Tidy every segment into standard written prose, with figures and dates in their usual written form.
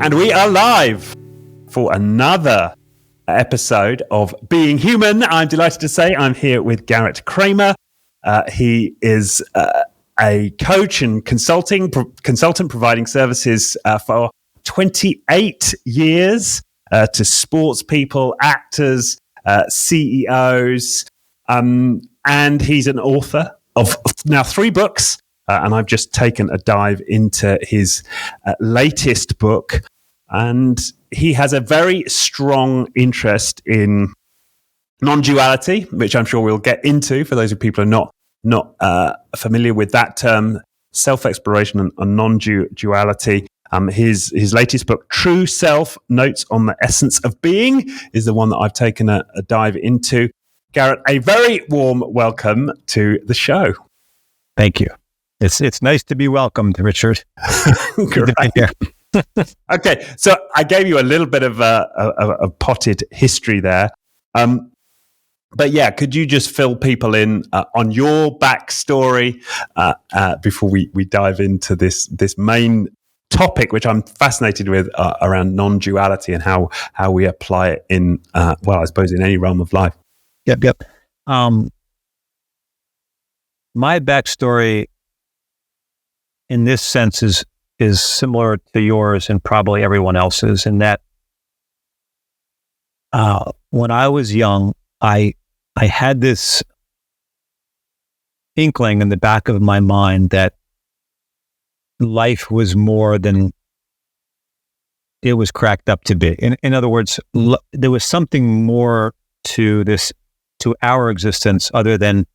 And we are live for another episode of Being Human. I'm delighted to say I'm here with Garret Kramer. He is a coach and consultant providing services for 28 years to sports people, actors, CEOs, and he's an author of now 3 books. And I've just taken a dive into his latest book. And he has a very strong interest in non-duality, which I'm sure we'll get into for those of people who are not familiar with that term, self-exploration and non-duality. His latest book, True Self, Notes on the Essence of Being, is the one that I've taken a dive into. Garret, a very warm welcome to the show. Thank you. It's nice to be welcomed, Richard. Good to be here. Okay, so I gave you a little bit of a potted history there. But yeah, could you just fill people in on your backstory before we dive into this this topic, which I'm fascinated with, around non-duality and how we apply it in, I suppose in any realm of life. Yep. My backstory in this sense is similar to yours and probably everyone else's, in that when I was young, I had this inkling in the back of my mind that life was more than it was cracked up to be. In other words, there was something more to our existence other than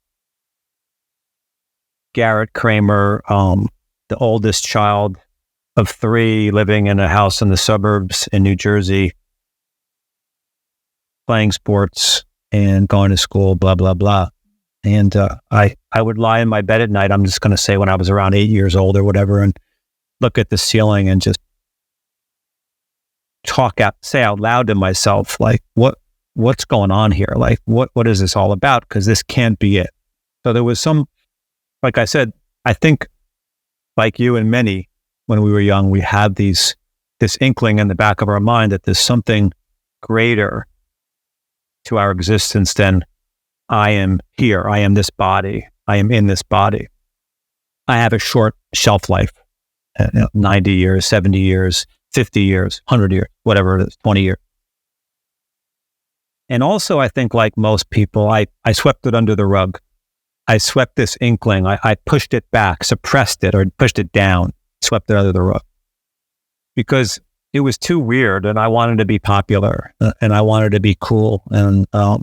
Garret Kramer, the oldest child of 3, living in a house in the suburbs in New Jersey, playing sports and going to school, blah, blah, blah. And I would lie in my bed at night, I'm just going to say when I was around 8 years old or whatever, and look at the ceiling and just say out loud to myself, like, what's going on here? Like, what is this all about? Because this can't be it. So there was some, like I said, I think like you and many, when we were young, we had this inkling in the back of our mind that there's something greater to our existence than I am here. I am this body. I am in this body. I have a short shelf life, 90 years, 70 years, 50 years, 100 years, whatever it is, 20 years. And also, I think like most people, I swept it under the rug. I swept this inkling. I pushed it back, suppressed it, or pushed it down, swept it under the rug, because it was too weird, and I wanted to be popular, and I wanted to be cool, and I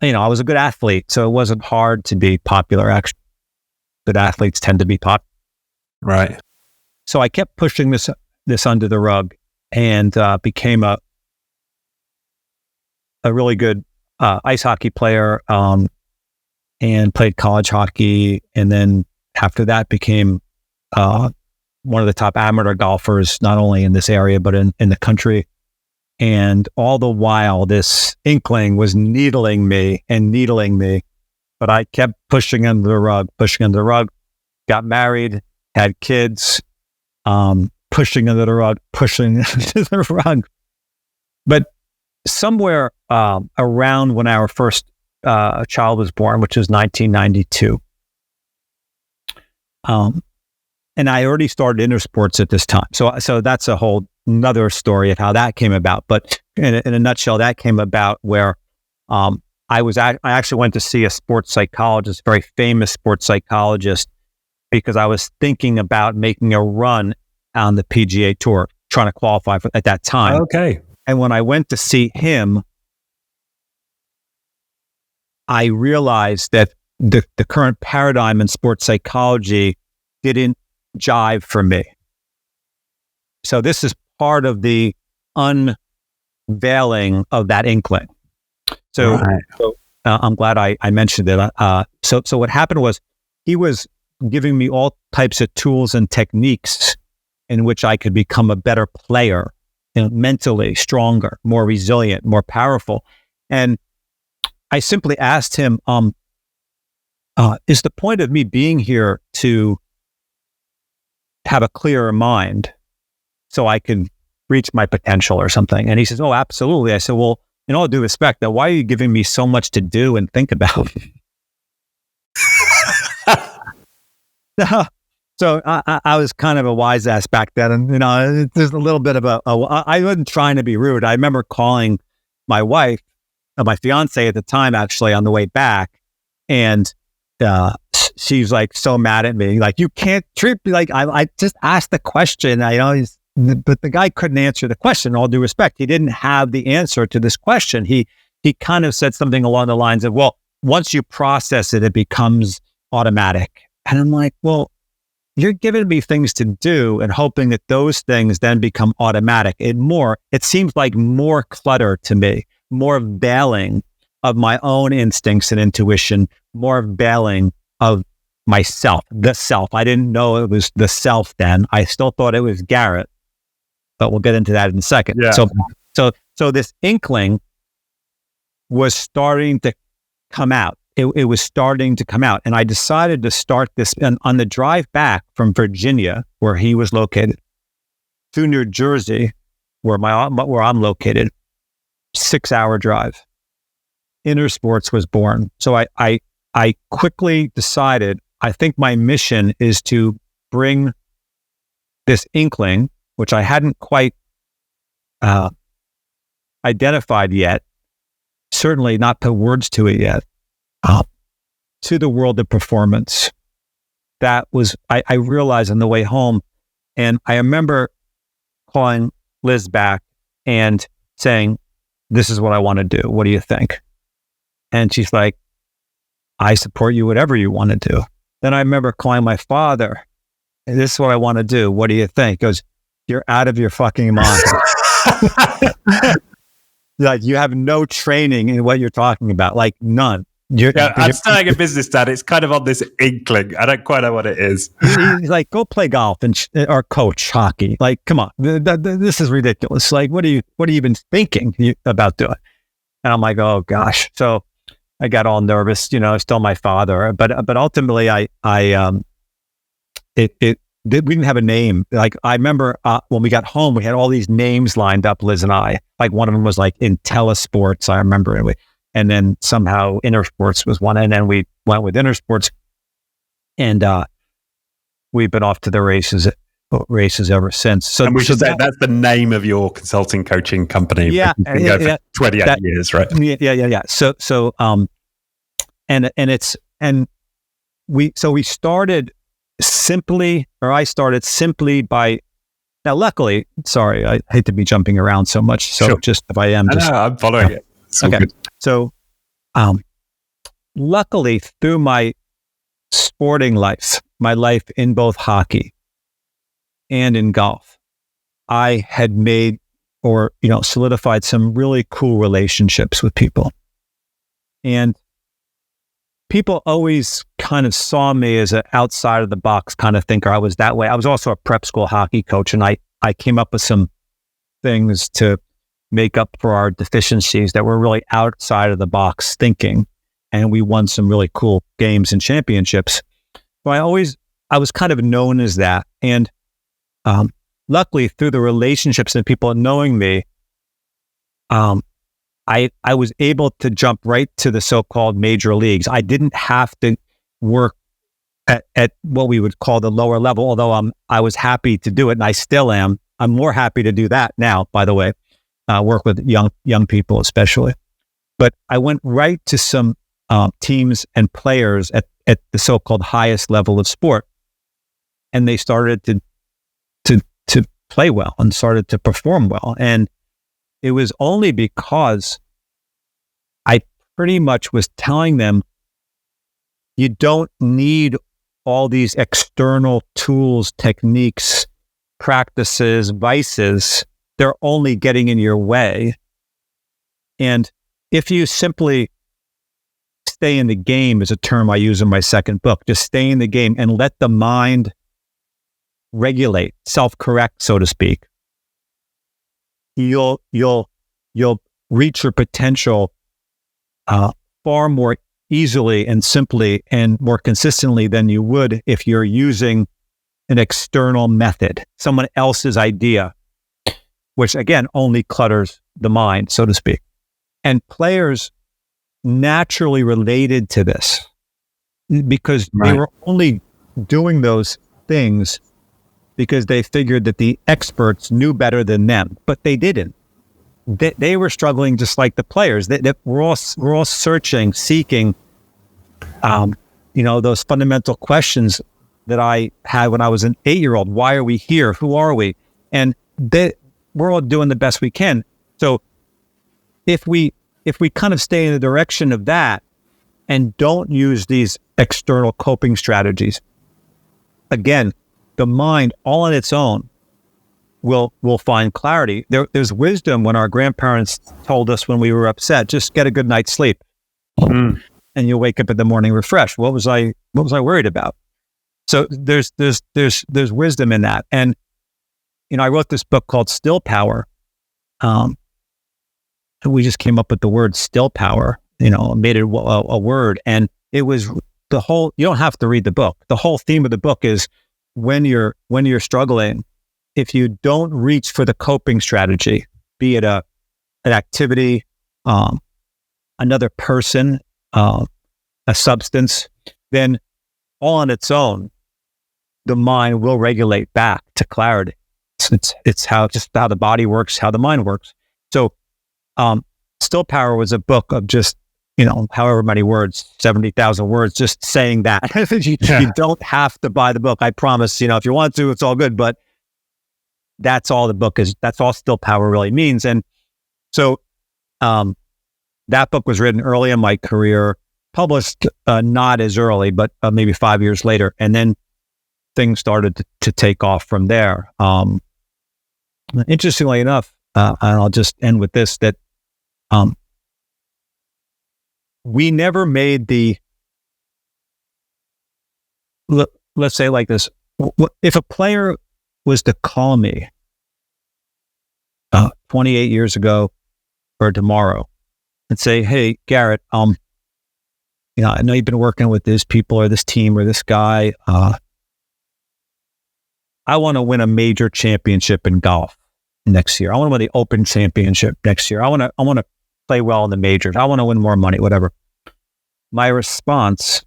was a good athlete, so it wasn't hard to be popular. Actually, good athletes tend to be popular, right? So I kept pushing this under the rug, and became a really good ice hockey player. And played college hockey, and then after that became one of the top amateur golfers, not only in this area, but in the country. And all the while, this inkling was needling me, but I kept pushing under the rug, got married, had kids, pushing under the rug. But somewhere around when our first child was born, which was 1992. And I already started Intersports at this time. So that's a whole another story of how that came about. But in a nutshell, that came about where I actually went to see a sports psychologist, very famous sports psychologist, because I was thinking about making a run on the PGA Tour, trying to qualify for at that time. Okay. And when I went to see him, I realized that the current paradigm in sports psychology didn't jive for me. So this is part of the unveiling of that inkling. So, right. I'm glad I mentioned it. So what happened was he was giving me all types of tools and techniques in which I could become a better player, mentally stronger, more resilient, more powerful. And I simply asked him, is the point of me being here to have a clearer mind so I can reached my potential or something? And he says, oh, absolutely. I said, well, in all due respect, now why are you giving me so much to do and think about? So I was kind of a wise ass back then. And, there's a little bit of I wasn't trying to be rude. I remember calling my wife, my fiance at the time, actually, on the way back. And she's like so mad at me. Like, you can't treat me like I just asked the question. But the guy couldn't answer the question. All due respect, he didn't have the answer to this question. He kind of said something along the lines of, well, once you process it, it becomes automatic. And I'm like, well, you're giving me things to do and hoping that those things then become automatic. It seems like more clutter to me, more veiling of my own instincts and intuition, more veiling of myself, the self. I didn't know it was the self then. I still thought it was Garret, but we'll get into that in a second. Yeah. So this inkling was starting to come out. It was starting to come out. And I decided to start this on the drive back from Virginia, where he was located, to New Jersey, where I'm located, 6-hour drive. Intersports was born. So I quickly decided, I think my mission is to bring this inkling, which I hadn't quite identified yet, certainly not put words to it yet, to the world of performance. That was, I realized on the way home, and I remember calling Liz back and saying, this is what I want to do. What do you think? And she's like, I support you, whatever you want to do. Then I remember calling my father, this is what I want to do. What do you think? He goes, you're out of your fucking mind. Like, you have no training in what you're talking about, like none. I'm starting a business, Dad. It's kind of on this inkling. I don't quite know what it is. He's like, go play golf or coach hockey. Like, come on, this is ridiculous. Like, what are you even thinking about doing? And I'm like, oh gosh. So I got all nervous. Still my father, but ultimately, we didn't have a name. Like, I remember when we got home, we had all these names lined up, Liz and I. Like, one of them was like Intersports, I remember. And then somehow Intersports was one, and then we went with Intersports, and we've been off to the races ever since. So, and we should say that's the name of your consulting coaching company. Yeah, been going for 28 years, right? Yeah. So, we started simply, or I started simply by. Now, luckily, sorry, I hate to be jumping around so much. So, sure. Just if I am, I'm following it. Okay. Good. So, luckily, through my sporting life, my life in both hockey and in golf, I had made solidified some really cool relationships with people. And people always kind of saw me as an outside of the box kind of thinker. I was that way. I was also a prep school hockey coach, and I came up with some things to make up for our deficiencies that were really outside of the box thinking. And we won some really cool games and championships. So I was kind of known as that. And luckily, through the relationships and people knowing me, I was able to jump right to the so-called major leagues. I didn't have to work at what we would call the lower level, although I was happy to do it, and I still am. I'm more happy to do that now, by the way. Work with young people especially. But I went right to some teams and players at the so-called highest level of sport, and they started to play well and started to perform well. And it was only because I pretty much was telling them, you don't need all these external tools, techniques, practices, vices. They're only getting in your way. And if you simply stay in the game, is a term I use in my second book, just stay in the game and let the mind regulate, self-correct, so to speak, you'll reach your potential far more easily and simply and more consistently than you would if you're using an external method, someone else's idea. which again only clutters the mind, so to speak. And players naturally related to this because they were only doing those things because they figured that the experts knew better than them, but they didn't. They were struggling just like the players. We're all searching, seeking, those fundamental questions that I had when I was an 8-year-old. Why are we here? Who are we? And we're all doing the best we can. So if we kind of stay in the direction of that and don't use these external coping strategies, again, the mind all on its own will find clarity. There's wisdom when our grandparents told us when we were upset, just get a good night's sleep, and you'll wake up in the morning refreshed. What was I worried about? So there's wisdom in that. And I wrote this book called Still Power. We just came up with the word still power. Made it a word, and it was the whole. You don't have to read the book. The whole theme of the book is when you're struggling, if you don't reach for the coping strategy, be it an activity, another person, a substance, then all on its own, the mind will regulate back to clarity. It's how the body works, how the mind works. So, Still Power was a book of just, however many words, 70,000 words, just saying that. You don't have to buy the book. I promise, if you want to, it's all good. But that's all the book is. That's all Still Power really means. And so that book was written early in my career, published not as early, but maybe 5 years later. And then things started to take off from there. Interestingly enough, and I'll just end with this, that we never made let's say like this, if a player was to call me 28 years ago or tomorrow and say, hey, Garret, I know you've been working with these people or this team or this guy. I want to win a major championship in golf next year. I want to win the Open Championship next year. I want to play well in the majors. I want to win more money, whatever. My response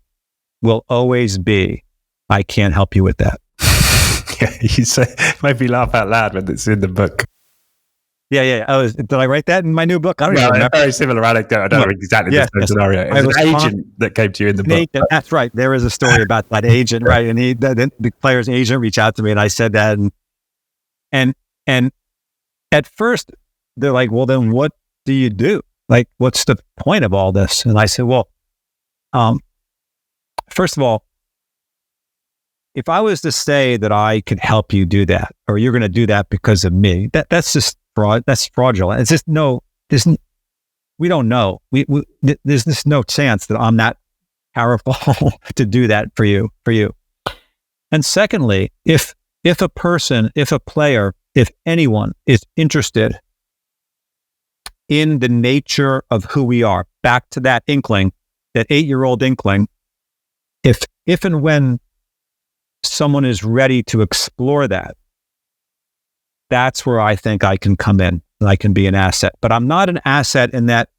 will always be, I can't help you with that. You say, made me laugh out loud when it's in the book. Yeah. Did I write that in my new book? I don't even remember. A very similar anecdote. I don't know exactly the same scenario. It was an agent that came to you in the book. Agent, that's right. There is a story about that agent, right? And the player's agent reached out to me, and I said that, and at first they're like, "Well, then what do you do? Like, what's the point of all this?" And I said, "Well, first of all, if I was to say that I could help you do that, or you're going to do that because of me, that's just fraud. That's fraudulent. It's just we don't know. There's just no chance that I'm that powerful to do that for you. And secondly, if a person, if a player, if anyone is interested in the nature of who we are, back to that inkling, that 8-year-old inkling, if and when someone is ready to explore that, that's where I think I can come in and I can be an asset. But I'm not an asset in that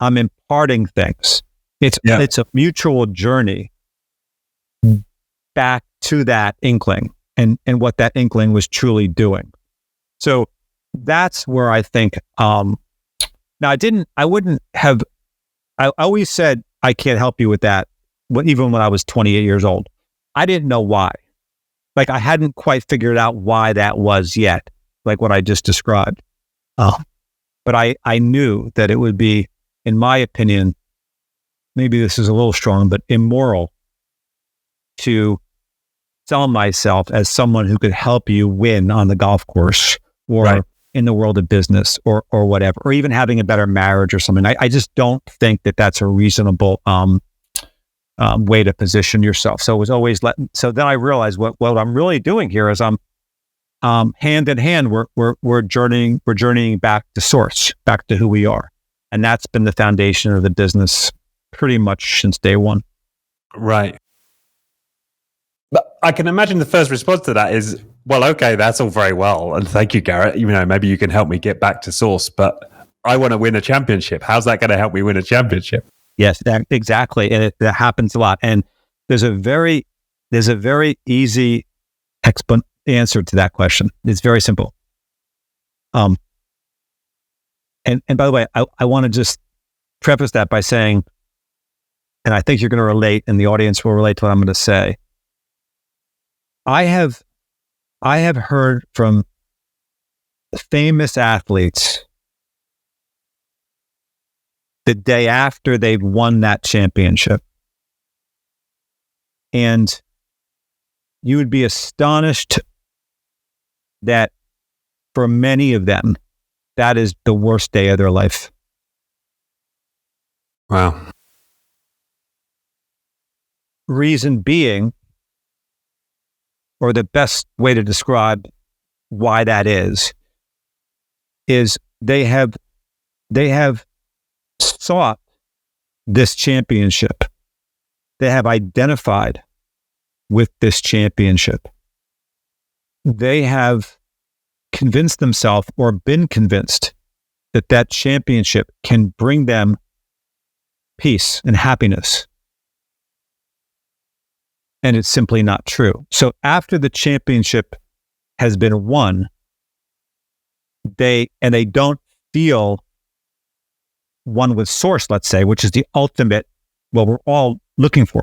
I'm imparting things. It's a mutual journey back to that inkling and what that inkling was truly doing. So that's where I think, now I always said, I can't help you with that. Even when I was 28 years old, I didn't know why. Like I hadn't quite figured out why that was yet, like what I just described. But I knew that it would be, in my opinion, maybe this is a little strong, but immoral to sell myself as someone who could help you win on the golf course or in the world of business or whatever, or even having a better marriage or something. I just don't think that that's a reasonable way to position yourself. So it was always so then I realized what I'm really doing here is I'm hand in hand, we're journeying back to source, back to who we are. And that's been the foundation of the business pretty much since day one. Right. But I can imagine the first response to that is, Well, okay, that's all very well. And thank you, Garret. Maybe you can help me get back to source, but I want to win a championship. How's that going to help me win a championship? Yes, exactly. And that happens a lot. And there's a very easy answer to that question. It's very simple. And by the way, I want to just preface that by saying, and I think you're going to relate, and the audience will relate to what I'm going to say. I have heard from famous athletes the day after they've won that championship. And you would be astonished that for many of them, that is the worst day of their life. Wow. Reason being, or the best way to describe why that is they have sought this championship. They have identified with this championship. They have convinced themselves or been convinced that that championship can bring them peace and happiness. And it's simply not true. So after the championship has been won, they don't feel one with source, let's say, which is the ultimate, what we're all looking for.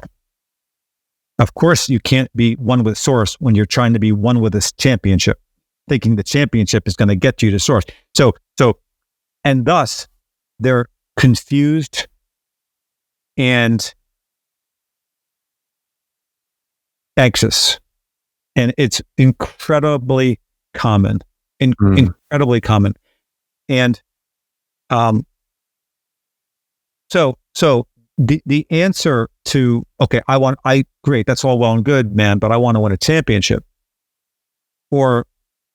Of course, you can't be one with source when you're trying to be one with this championship, thinking the championship is going to get you to source. So, and thus they're confused and anxious. And it's incredibly common, incredibly common. And, so the answer to, okay, great, that's all well and good, man, but I want to win a championship. Or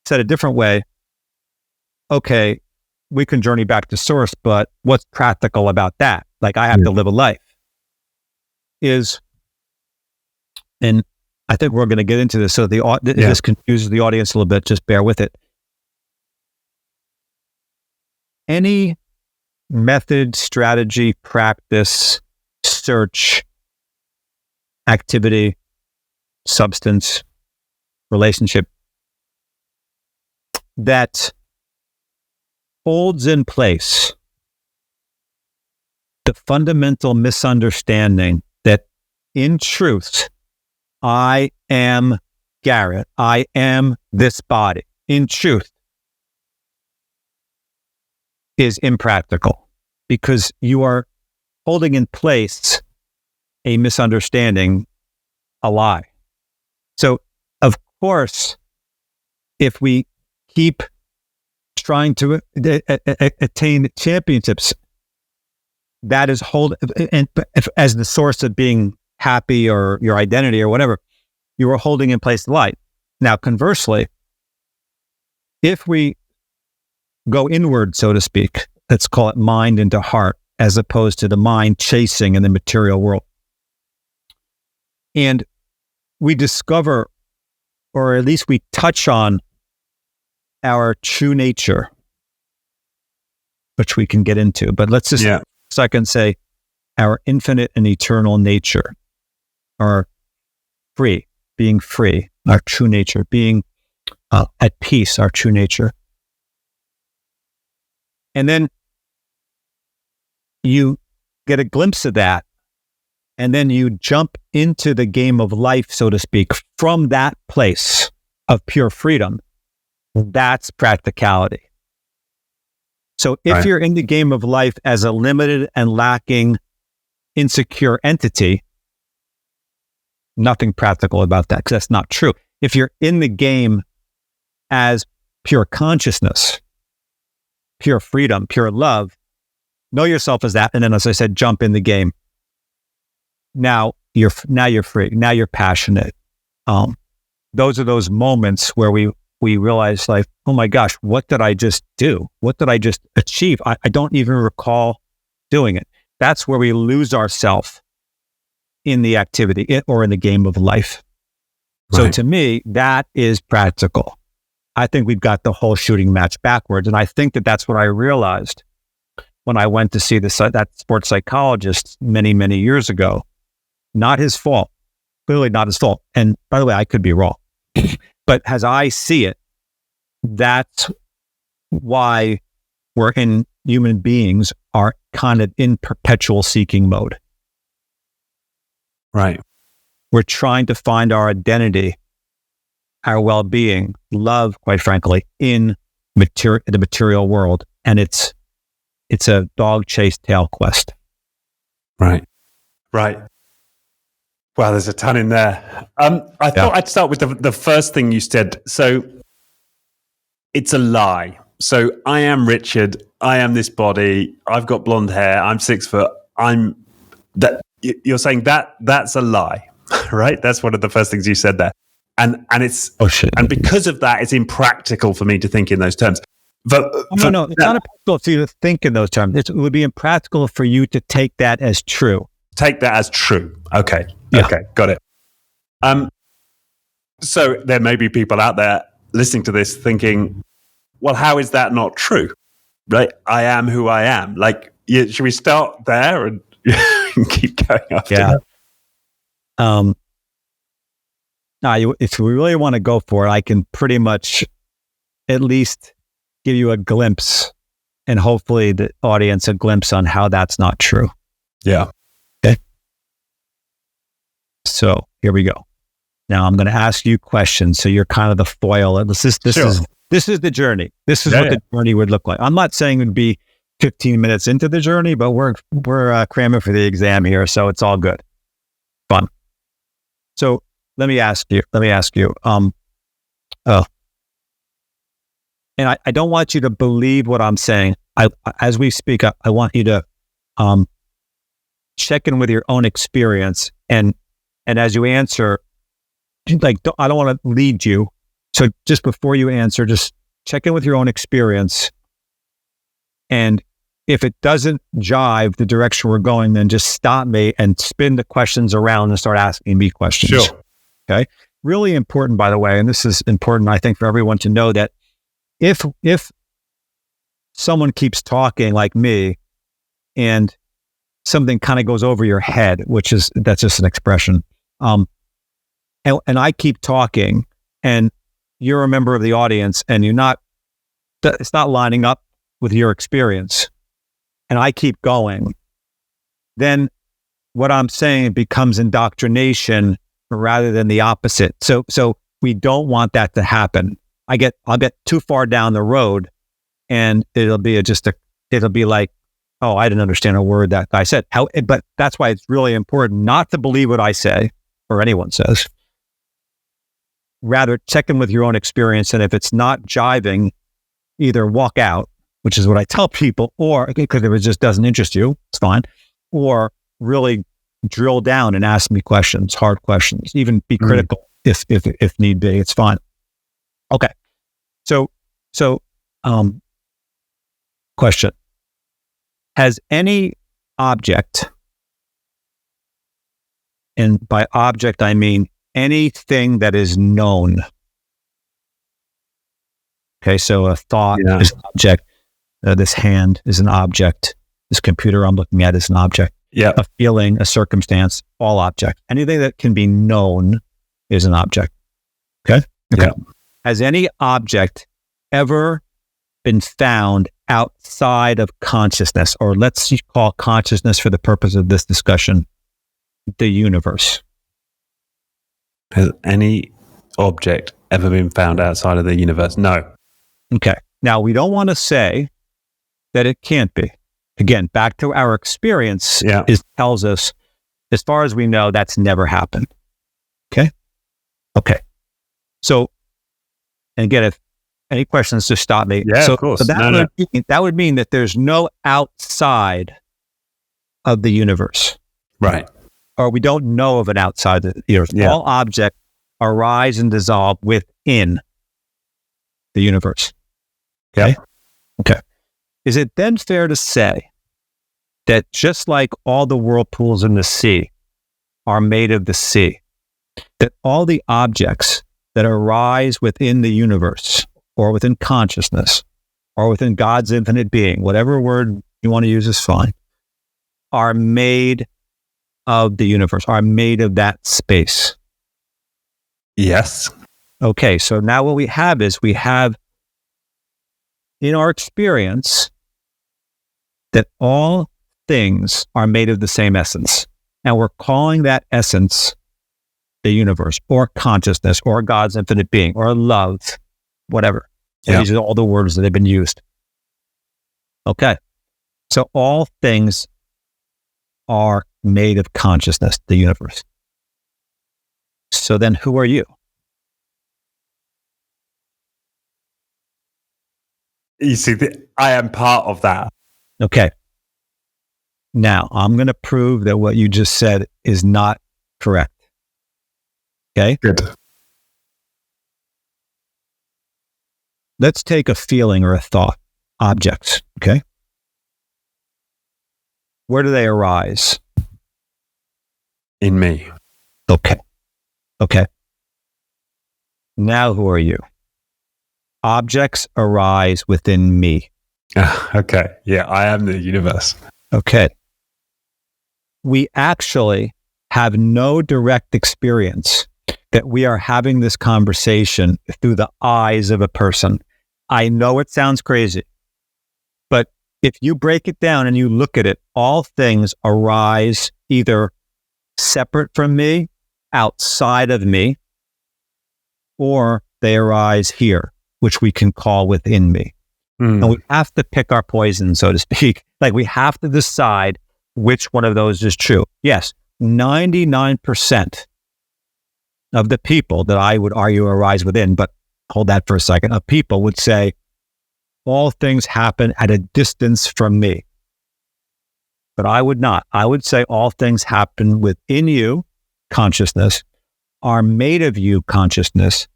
said a different way, okay, we can journey back to source, but what's practical about that? Like, I have to live a life. And I think we're going to get into this, so this confuses the audience a little bit, just bear with it. Any method, strategy, practice, search, activity, substance, relationship that holds in place the fundamental misunderstanding that in truth, I am Garret, I am this body, in truth, is impractical, because you are holding in place a misunderstanding, a lie. So, of course, if we keep trying to attain championships, that is as the source of being happy or your identity or whatever, you are holding in place the light. Now, conversely, if we go inward, so to speak, let's call it mind into heart, as opposed to the mind chasing in the material world, and we discover, or at least we touch on, our true nature, which we can get into, but let's just second say our infinite and eternal nature, our being free, our true nature, being at peace, our true nature. And then you get a glimpse of that, and then you jump into the game of life, so to speak, from that place of pure freedom. That's practicality. So if you're in the game of life as a limited and lacking, insecure entity, nothing practical about that, because that's not true. If you're in the game as pure consciousness, pure freedom, pure love, know yourself as that, and then, as I said, jump in the game. Now you're free. Now you're passionate. Those are those moments where we realize, like, oh my gosh, what did I just do? What did I just achieve? I don't even recall doing it. That's where we lose ourselves in the activity or in the game of life. So to me, that is practical. I think we've got the whole shooting match backwards. And I think that that's what I realized when I went to see that sports psychologist many, many years ago. Not his fault. Clearly not his fault. And by the way, I could be wrong. But as I see it, that's why human beings are kind of in perpetual seeking mode. Right. We're trying to find our identity, our well-being, love, quite frankly, in the material world. And it's a dog chase tail quest. Right. Wow, there's a ton in there. I thought I'd start with the first thing you said. So it's a lie. So I am Richard. I am this body. I've got blonde hair. I'm 6 foot. You're saying that's a lie, right? That's one of the first things you said there. And it's and because of that, it's impractical for me to think in those terms. No, it's not impractical for you to think in those terms. It would be impractical for you to take that as true. Take that as true. Okay. Yeah. Okay. Got it. So there may be people out there listening to this thinking, well, how is that not true? Right? I am who I am. Like, should we start there and keep going after that? If we really want to go for it, I can pretty much at least give you a glimpse, and hopefully the audience a glimpse on how that's not true. Yeah. Okay. So here we go. Now I'm going to ask you questions. So you're kind of the foil. This is the journey. This is what the journey would look like. I'm not saying it would be 15 minutes into the journey, but we're cramming for the exam here, so it's all good. Fun. So let me ask you. And I don't want you to believe what I'm saying. As we speak, I want you to check in with your own experience, and as you answer, I don't want to lead you. So just before you answer, just check in with your own experience. And if it doesn't jive the direction we're going, then just stop me and spin the questions around and start asking me questions. Sure. Okay. Really important, by the way, and this is important, I think, for everyone to know that if someone keeps talking like me and something kind of goes over your head, that's just an expression, and I keep talking and you're a member of the audience and it's not lining up with your experience, and I keep going, then what I'm saying becomes indoctrination rather than the opposite. So we don't want that to happen. I'll get too far down the road, and it'll be like, oh, I didn't understand a word that guy said. But that's why it's really important not to believe what I say or anyone says. Rather, check in with your own experience, and if it's not jiving, either walk out, which is what I tell people, or because if it just doesn't interest you, it's fine, or really drill down and ask me questions, hard questions, even be critical if need be. It's fine. Okay. So, question. Has any object, and by object I mean anything that is known. Okay, so a thought is an object. This hand is an object. This computer I'm looking at is an object. Yeah. A feeling, a circumstance, all object. Anything that can be known is an object. Okay? Yeah. Has any object ever been found outside of consciousness, or let's call consciousness for the purpose of this discussion, the universe? Has any object ever been found outside of the universe? No. Okay. Now, we don't want to say that it can't be. Again, back to our experience, tells us, as far as we know, that's never happened. Okay? Okay. So, and again, if any questions, just stop me. Yeah, of course. So that would mean that there's no outside of the universe. Right. Or we don't know of an outside of the universe. Yeah. All objects arise and dissolve within the universe. Okay? Yep. Okay. Is it then fair to say that just like all the whirlpools in the sea are made of the sea, that all the objects that arise within the universe or within consciousness or within God's infinite being, whatever word you want to use is fine, are made of the universe, are made of that space. Yes. Okay, so now what we have in our experience that all things are made of the same essence. And we're calling that essence the universe or consciousness or God's infinite being or love, whatever. So these are all the words that have been used. Okay. So all things are made of consciousness, the universe. So then who are you? You see, I am part of that. Okay. Now, I'm going to prove that what you just said is not correct. Okay? Good. Let's take a feeling or a thought, objects, okay? Where do they arise? In me. Okay. Now, who are you? Objects arise within me. Okay. Yeah, I am the universe. Okay. We actually have no direct experience that we are having this conversation through the eyes of a person. I know it sounds crazy, but if you break it down and you look at it, all things arise either separate from me, outside of me, or they arise here, which we can call within me. And we have to pick our poison, so to speak. Like we have to decide which one of those is true. Yes, 99% of the people that I would argue arise within, but hold that for a second, of people would say all things happen at a distance from me. But I would not. I would say all things happen within you, consciousness, are made of you, consciousness,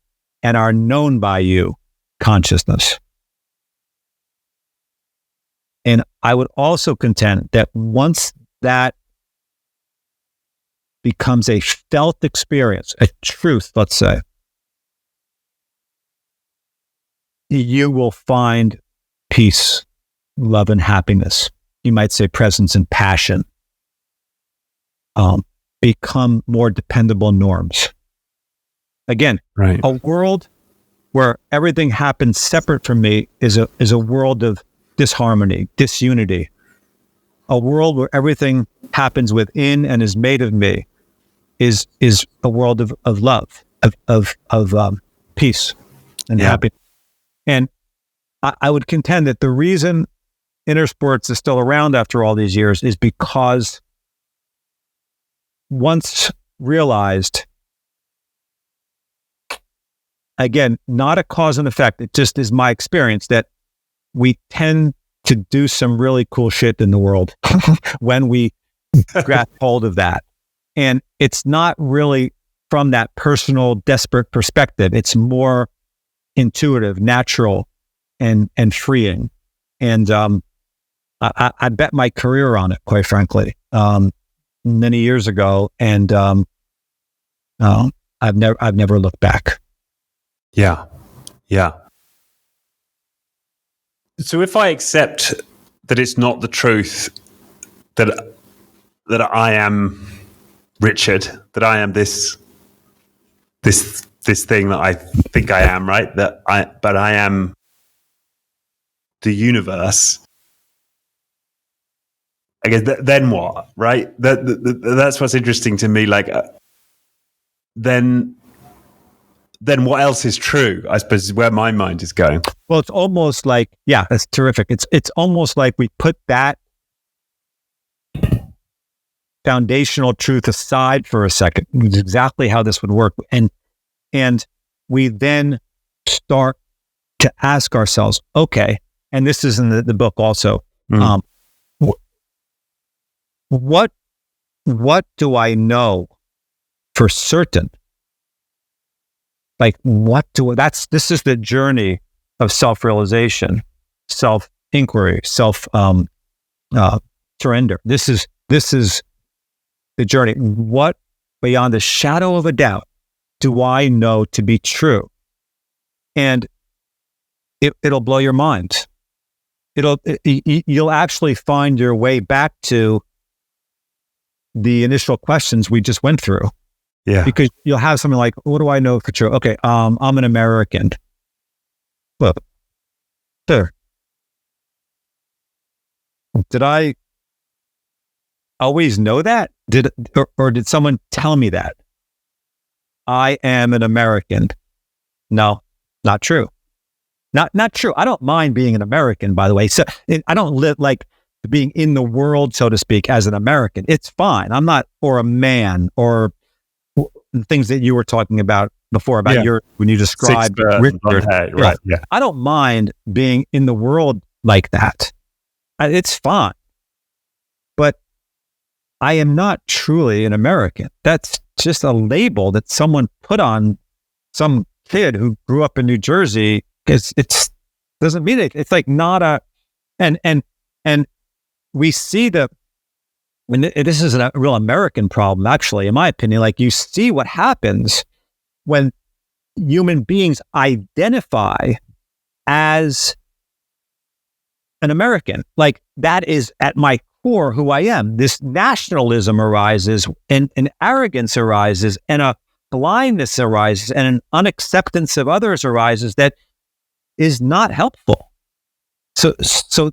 and are known by you, consciousness. And I would also contend that once that becomes a felt experience, a truth, let's say, you will find peace, love, and happiness. You might say presence and passion become more dependable norms. Again, right. A world where everything happens separate from me is a world of disharmony, disunity. A world where everything happens within and is made of me is a world of love, of peace and happiness. And I would contend that the reason Intersports is still around after all these years is because once realized, again, not a cause and effect, it just is my experience that we tend to do some really cool shit in the world when we grasp hold of that. And it's not really from that personal, desperate perspective. It's more intuitive, natural, and freeing. And I bet my career on it, quite frankly, many years ago. And I've never looked back. Yeah. So if I accept that it's not the truth, that I am Richard, that I am this thing that I think I am, right? But I am the universe. I guess then what, right? That's what's interesting to me. Like, then what else is true? I suppose is where my mind is going. Well, it's almost like, yeah, that's terrific. It's almost like we put that foundational truth aside for a second. It's exactly how this would work, and we then start to ask ourselves, okay, and this is in the book also. What do I know for certain? Like, this is the journey of self-realization, self-inquiry, surrender. This is the journey. What, beyond a shadow of a doubt, do I know to be true? And it'll blow your mind. You'll actually find your way back to the initial questions we just went through. Yeah. Because you'll have something like, what do I know for true? Okay, I'm an American. Well, sure. Did I always know that? Or did someone tell me that? I am an American. No, not true. Not true. I don't mind being an American, by the way. So I don't live like being in the world, so to speak, as an American. It's fine. I'm not, or a man, or the things that you were talking about before about when you described Richard. Right. Yeah. I don't mind being in the world like that. It's fine. But I am not truly an American. That's just a label that someone put on some kid who grew up in New Jersey. It's doesn't mean it. It's like not a, and we see this is a real American problem, actually, in my opinion. Like, you see what happens when human beings identify as an American. Like, that is at my core who I am. This nationalism arises, and an arrogance arises, and a blindness arises, and an unacceptance of others arises that is not helpful. So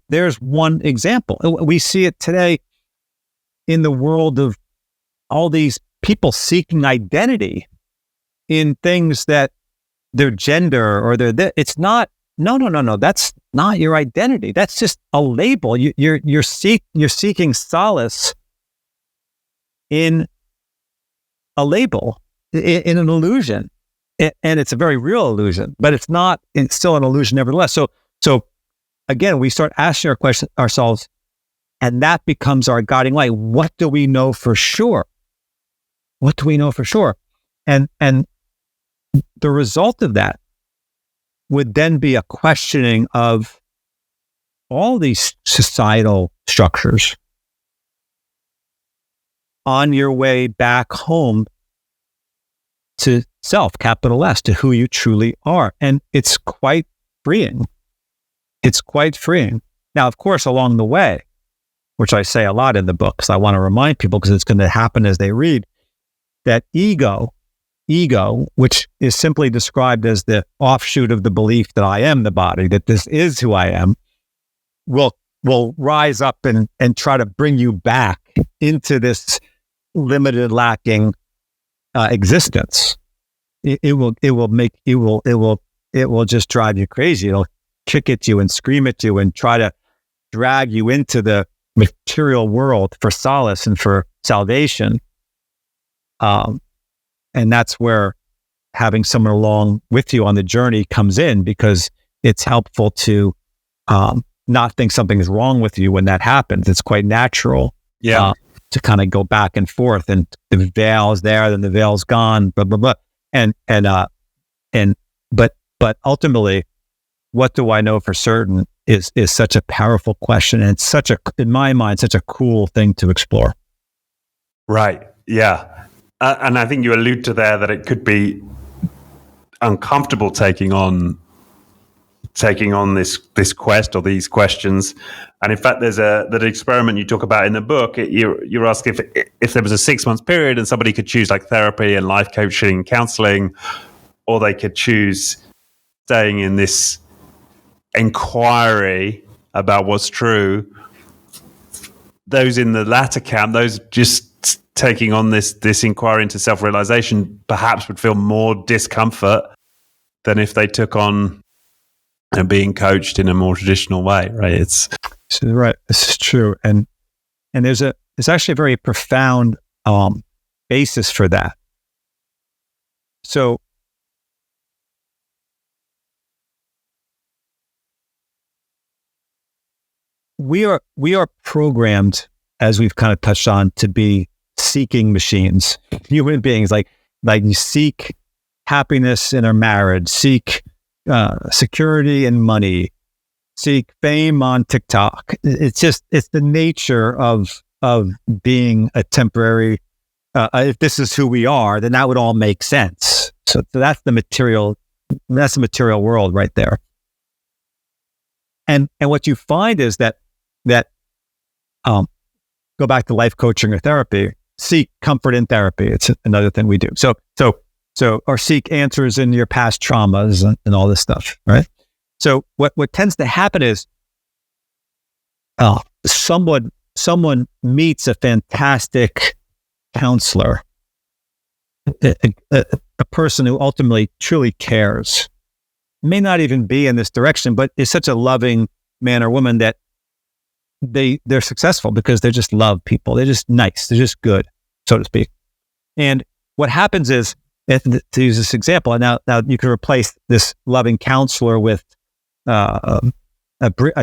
there's one example. We see it today in the world of all these people seeking identity in things that their gender or it's not. No. That's not your identity. That's just a label. You're seeking solace in a label, in an illusion. And it's a very real illusion, but it's still an illusion nevertheless. So again, we start asking ourselves, and that becomes our guiding light. What do we know for sure? What do we know for sure? And the result of that would then be a questioning of all these societal structures on your way back home to self, capital S, to who you truly are. And it's quite freeing. It's quite freeing. Now, of course, along the way, which I say a lot in the book, because I want to remind people, because it's going to happen as they read, that ego, which is simply described as the offshoot of the belief that I am the body, that this is who I am, will rise up and try to bring you back into this limited, lacking existence. It will just drive you crazy. It'll kick at you and scream at you and try to drag you into the material world for solace and for salvation. And that's where having someone along with you on the journey comes in, because it's helpful to not think something is wrong with you when that happens. It's quite natural to kind of go back and forth, and the veil's there, then the veil's gone, blah, blah, blah. But ultimately, what do I know for certain is such a powerful question. And it's in my mind, such a cool thing to explore. Right. Yeah. And I think you allude to there that it could be uncomfortable taking on this quest or these questions. And in fact, there's that experiment you talk about in the book. You're asked if there was a 6 month period and somebody could choose like therapy and life coaching, counseling, or they could choose staying in this inquiry about what's true. Those in the latter camp, those just taking on this inquiry into self-realization, perhaps would feel more discomfort than if they took on being coached in a more traditional way, right? Right. This is true. And there's actually a very profound basis for that. So we are programmed, as we've kind of touched on, to be seeking machines, human beings. Like you seek happiness in our marriage, seek security and money, seek fame on TikTok. It's the nature of being a temporary. If this is who we are, then that would all make sense. So that's the material world right there. And what you find is that go back to life coaching or therapy, seek comfort in therapy. It's another thing we do. So or seek answers in your past traumas and all this stuff, right? So what tends to happen is someone meets a fantastic counselor, a person who ultimately truly cares, may not even be in this direction, but is such a loving man or woman that they're successful because they just love people. They're just nice. They're just good, so to speak. And what happens is, to use this example, and now you can replace this loving counselor with a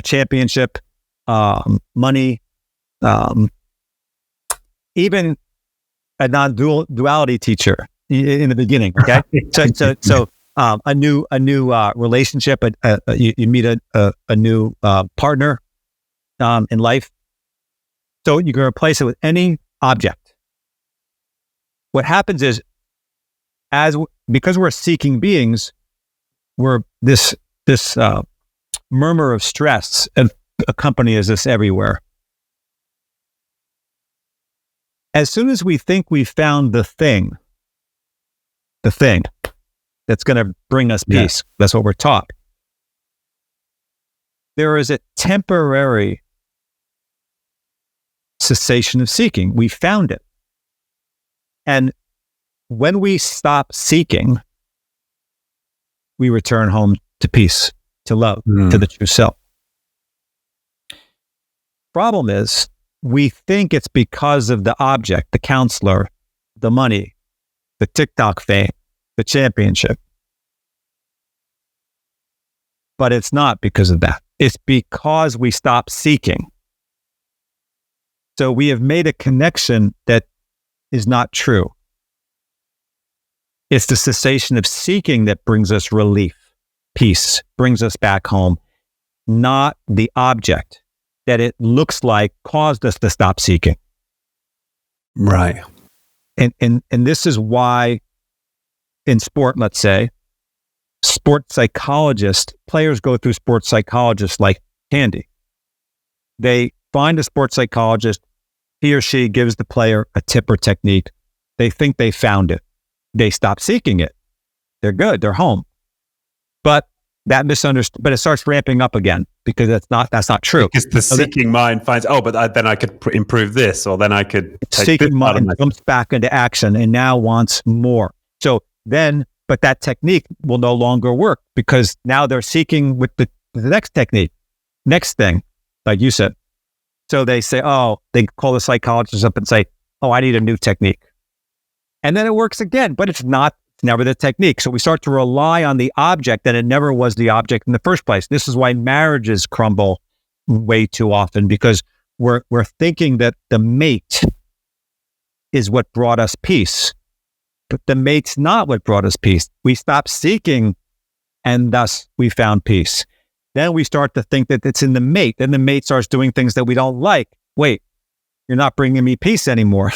championship, money, even a non-duality teacher in the beginning. Okay, so a new relationship. You meet a new partner in life. So you can replace it with any object. What happens is, because we're seeking beings, we're this murmur of stress accompanies us everywhere. As soon as we think we've found the thing that's going to bring us peace, that's what we're taught, there is a temporary cessation of seeking. We found it. And when we stop seeking, we return home to peace, to love, to the true self. Problem is, we think it's because of the object, the counselor, the money, the TikTok fame, the championship. But it's not because of that. It's because we stop seeking. So we have made a connection that is not true. It's the cessation of seeking that brings us relief, peace, brings us back home, not the object that it looks like caused us to stop seeking. Right. And this is why in sport, let's say, sports psychologists, players go through sports psychologists like candy. They find a sports psychologist, he or she gives the player a tip or technique. They think they found it. They stop seeking it. They're good. They're home. But but it starts ramping up again because that's not true. Because the seeking mind finds, but then I could improve this, or then I could take seeking this mind jumps back into action and now wants more. So then, but that technique will no longer work because now they're seeking with the next technique, next thing, like you said. So they say, they call the psychologist up and say, I need a new technique. And then it works again, but it's never the technique. So we start to rely on the object and it never was the object in the first place. This is why marriages crumble way too often, because we're thinking that the mate is what brought us peace. But the mate's not what brought us peace. We stopped seeking and thus we found peace. Then we start to think that it's in the mate. Then the mate starts doing things that we don't like. Wait, you're not bringing me peace anymore.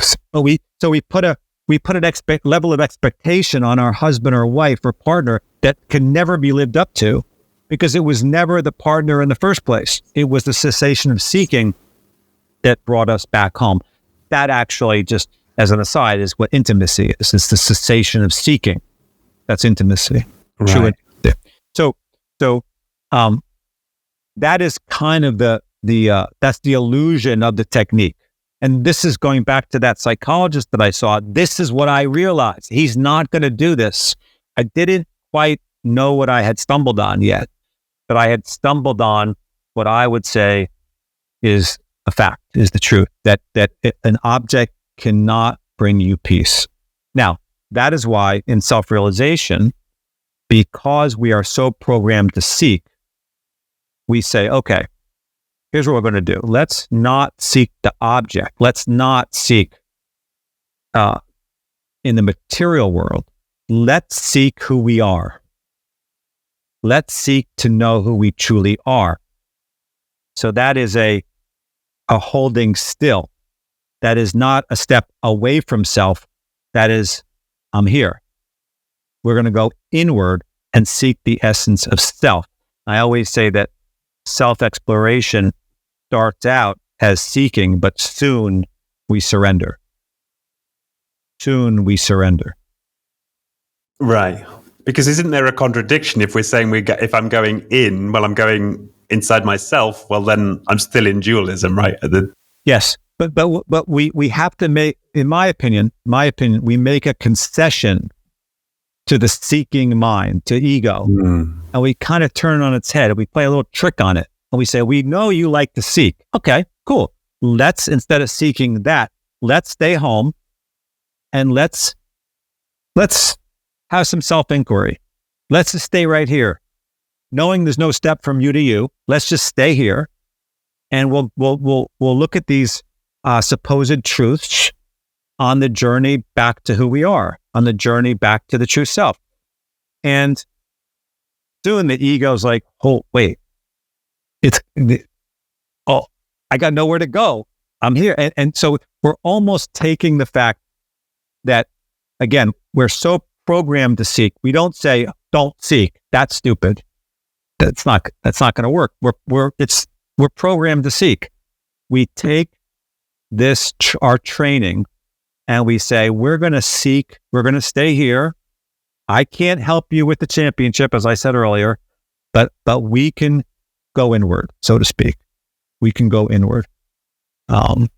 So we put a level of expectation on our husband or wife or partner that can never be lived up to because it was never the partner in the first place. It was the cessation of seeking that brought us back home. That actually, just as an aside, is what intimacy is. It's the cessation of seeking. That's intimacy. Right. True intimacy. So that is kind of that's the illusion of the technique. And this is going back to that psychologist that I saw. This is what I realized. He's not going to do this. I didn't quite know what I had stumbled on yet, but I had stumbled on what I would say is a fact, is the truth, that an object cannot bring you peace. Now, that is why in self-realization, because we are so programmed to seek, we say, okay, here's what we're going to do. Let's not seek the object. Let's not seek in the material world. Let's seek who we are. Let's seek to know who we truly are. So that is a holding still. That is not a step away from self. That is, I'm here. we're going to go inward and seek the essence of self. I always say that self-exploration starts out as seeking, but soon we surrender. Soon we surrender. Right. Because isn't there a contradiction if we're saying if I'm going in, well, I'm going inside myself, well, then I'm still in dualism, right? Yes. But we have to make, in my opinion, we make a concession to the seeking mind, to ego. And we kind of turn it on its head. We play a little trick on it. And we say, we know you like to seek. Okay, cool. Let's, instead of seeking that, let's stay home and let's have some self-inquiry. Let's just stay right here. Knowing there's no step from you to you, let's just stay here. And we'll look at these supposed truths on the journey back to who we are, on the journey back to the true self. And soon the ego's like, oh, wait, I got nowhere to go. I'm here. And so we're almost taking the fact that, again, we're so programmed to seek. We don't say, don't seek. That's stupid. That's not going to work. We're programmed to seek. We take this, our training, and we say, we're going to seek, we're going to stay here. I can't help you with the championship, as I said earlier, but we can go inward, so to speak. We can go inward. Yeah.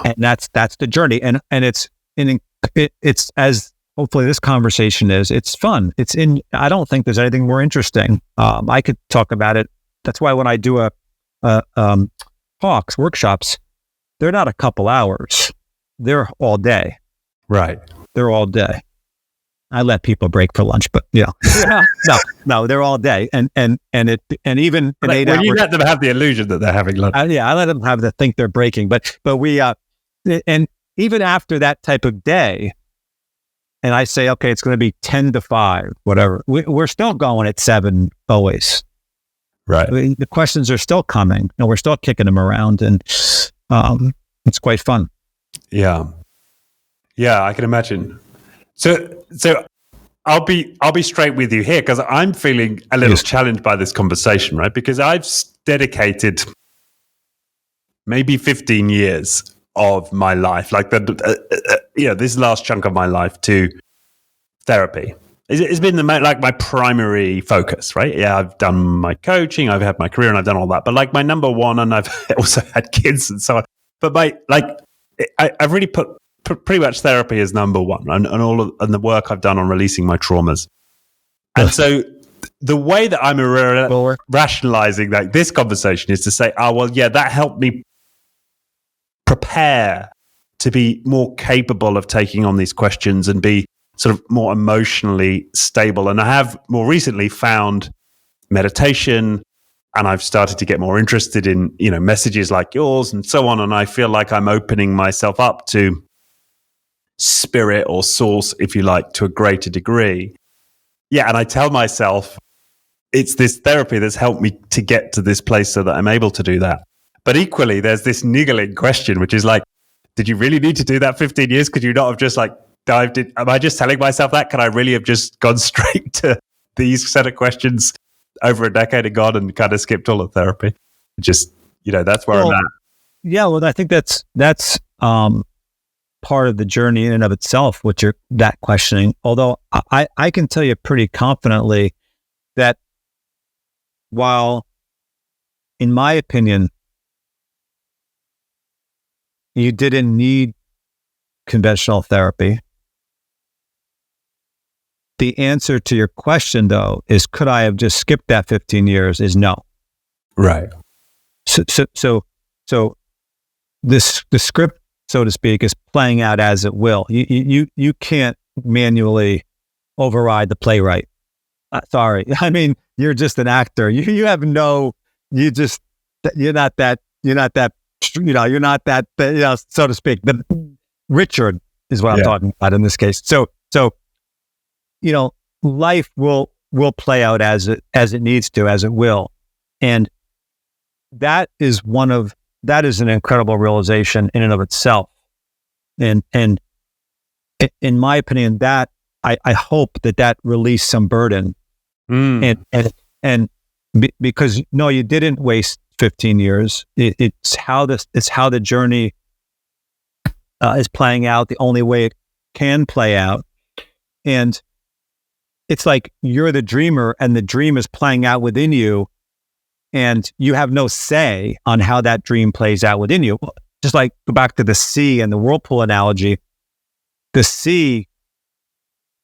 And that's the journey. And it's as hopefully this conversation is, it's fun. I don't think there's anything more interesting. I could talk about it. That's why when I do talks, workshops, they're not a couple hours. They're all day. Right. They're all day. I let people break for lunch, but no, they're all day. And even in 8 hours. You let them have the illusion that they're having lunch. I let them have to think they're breaking, but we, and even after that type of day, and I say, okay, it's going to be 10 to 5, whatever. We're still going at 7 always. Right. The questions are still coming, and we're still kicking them around, and it's quite fun. Yeah. Yeah, I can imagine. So I'll be straight with you here, because I'm feeling a little challenged by this conversation, right? Because I've dedicated maybe 15 years of my life, like this last chunk of my life, to therapy. It's been my primary focus, right? Yeah, I've done my coaching, I've had my career, and I've done all that. But my number one, and I've also had kids and so on. But I've really put pretty much therapy as number one, and the work I've done on releasing my traumas. And so the way that I'm rationalizing this conversation is to say, that helped me prepare to be more capable of taking on these questions and be sort of more emotionally stable. And I have more recently found meditation, and I've started to get more interested in, messages like yours and so on. And I feel like I'm opening myself up to spirit or source, if you like, to a greater degree. Yeah. And I tell myself it's this therapy that's helped me to get to this place so that I'm able to do that. But equally, there's this niggling question, which is did you really need to do that 15 years? Could you not have just dived in? Am I just telling myself that? Could I really have just gone straight to these set of questions over a decade ago and kind of skipped all the therapy? Just, that's where I'm at. Yeah, well, I think that's part of the journey in and of itself, that questioning. Although I can tell you pretty confidently that while, in my opinion, you didn't need conventional therapy, the answer to your question, though, is could I have just skipped that 15 years? Is no. Right. So the script, so to speak, is playing out as it will. You can't manually override the playwright. Sorry, I mean, you're just an actor. You're not that, so to speak. But Richard is what I'm talking about in this case. So life will play out as it needs to, as it will, and that is an incredible realization in and of itself. And in my opinion, that I hope that released some burden. And because no, you didn't waste 15 years. It's how the journey is playing out, the only way it can play out. And it's like you're the dreamer and the dream is playing out within you, and you have no say on how that dream plays out within you. Just like go back to the sea and the whirlpool analogy. The sea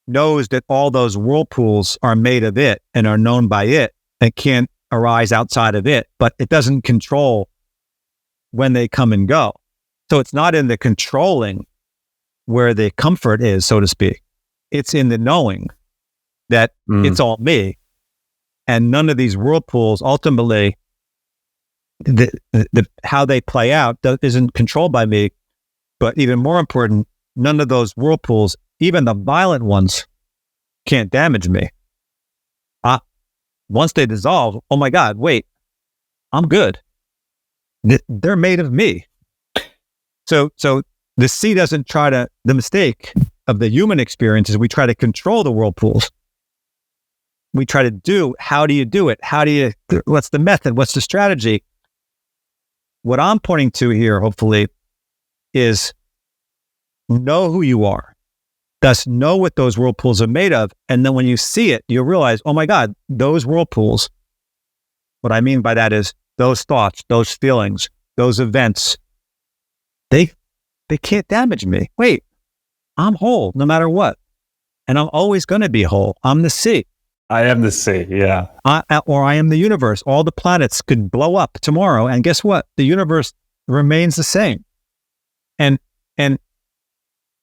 knows that all those whirlpools are made of it and are known by it and can't arise outside of it, but it doesn't control when they come and go. So it's not in the controlling where the comfort is, so to speak. It's in the knowing that it's all me. And none of these whirlpools, ultimately, how they play out isn't controlled by me. But even more important, none of those whirlpools, even the violent ones, can't damage me. Once they dissolve, oh my God, wait, I'm good. They're made of me. So the sea doesn't the mistake of the human experience is we try to control the whirlpools. We try to how do you do it? What's the method? What's the strategy? What I'm pointing to here, hopefully, is know who you are. Thus, know what those whirlpools are made of. And then when you see it, you'll realize, oh my God, those whirlpools, what I mean by that is those thoughts, those feelings, those events, they can't damage me. Wait, I'm whole no matter what. And I'm always going to be whole. I'm the sea. I am the sea, yeah. Or I am the universe. All the planets could blow up tomorrow. And guess what? The universe remains the same. And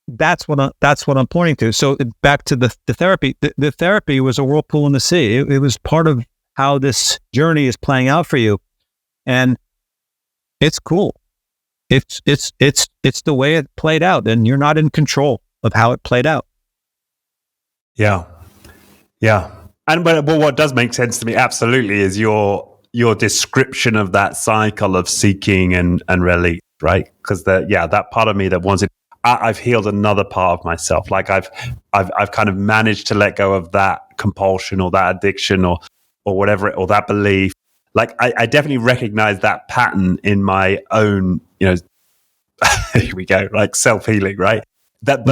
that's what I'm pointing to. So back to the therapy. The therapy was a whirlpool in the sea. It was part of how this journey is playing out for you. And it's cool. It's the way it played out, and you're not in control of how it played out. Yeah. And but what does make sense to me absolutely is your description of that cycle of seeking and release, right? Because that part of me that wants it, I've healed another part of myself. Like I've kind of managed to let go of that compulsion or that addiction or whatever, or that belief. Like I definitely recognize that pattern in my own, here we go, like self-healing, right? That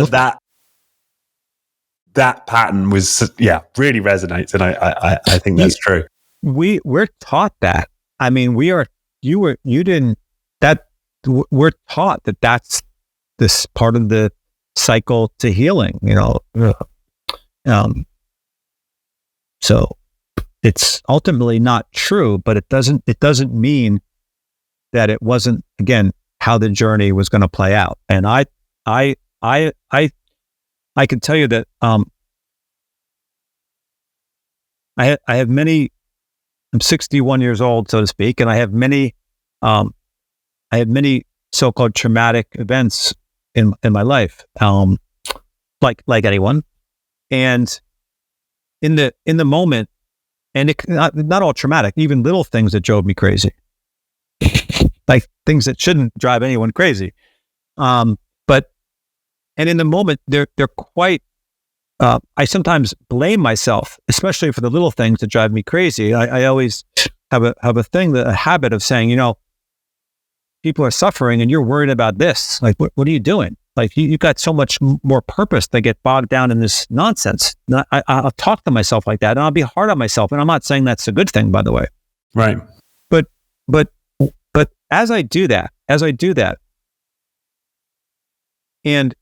pattern was, really resonates. And I think that's true. We're taught that. I mean, we're taught that that's this part of the cycle to healing, so it's ultimately not true, but it doesn't mean that it wasn't, again, how the journey was going to play out. And I can tell you that I have many. I'm 61 years old, so to speak, and I have many so-called traumatic events in my life, like anyone. And in the moment, and it not all traumatic, even little things that drove me crazy, like things that shouldn't drive anyone crazy. And in the moment, they're quite. I sometimes blame myself, especially for the little things that drive me crazy. I always have a habit of saying, people are suffering and you're worried about this. Like, what are you doing? Like, you've got so much more purpose to get bogged down in this nonsense. I'll talk to myself like that, and I'll be hard on myself. And I'm not saying that's a good thing, by the way. Right. But as I do that, and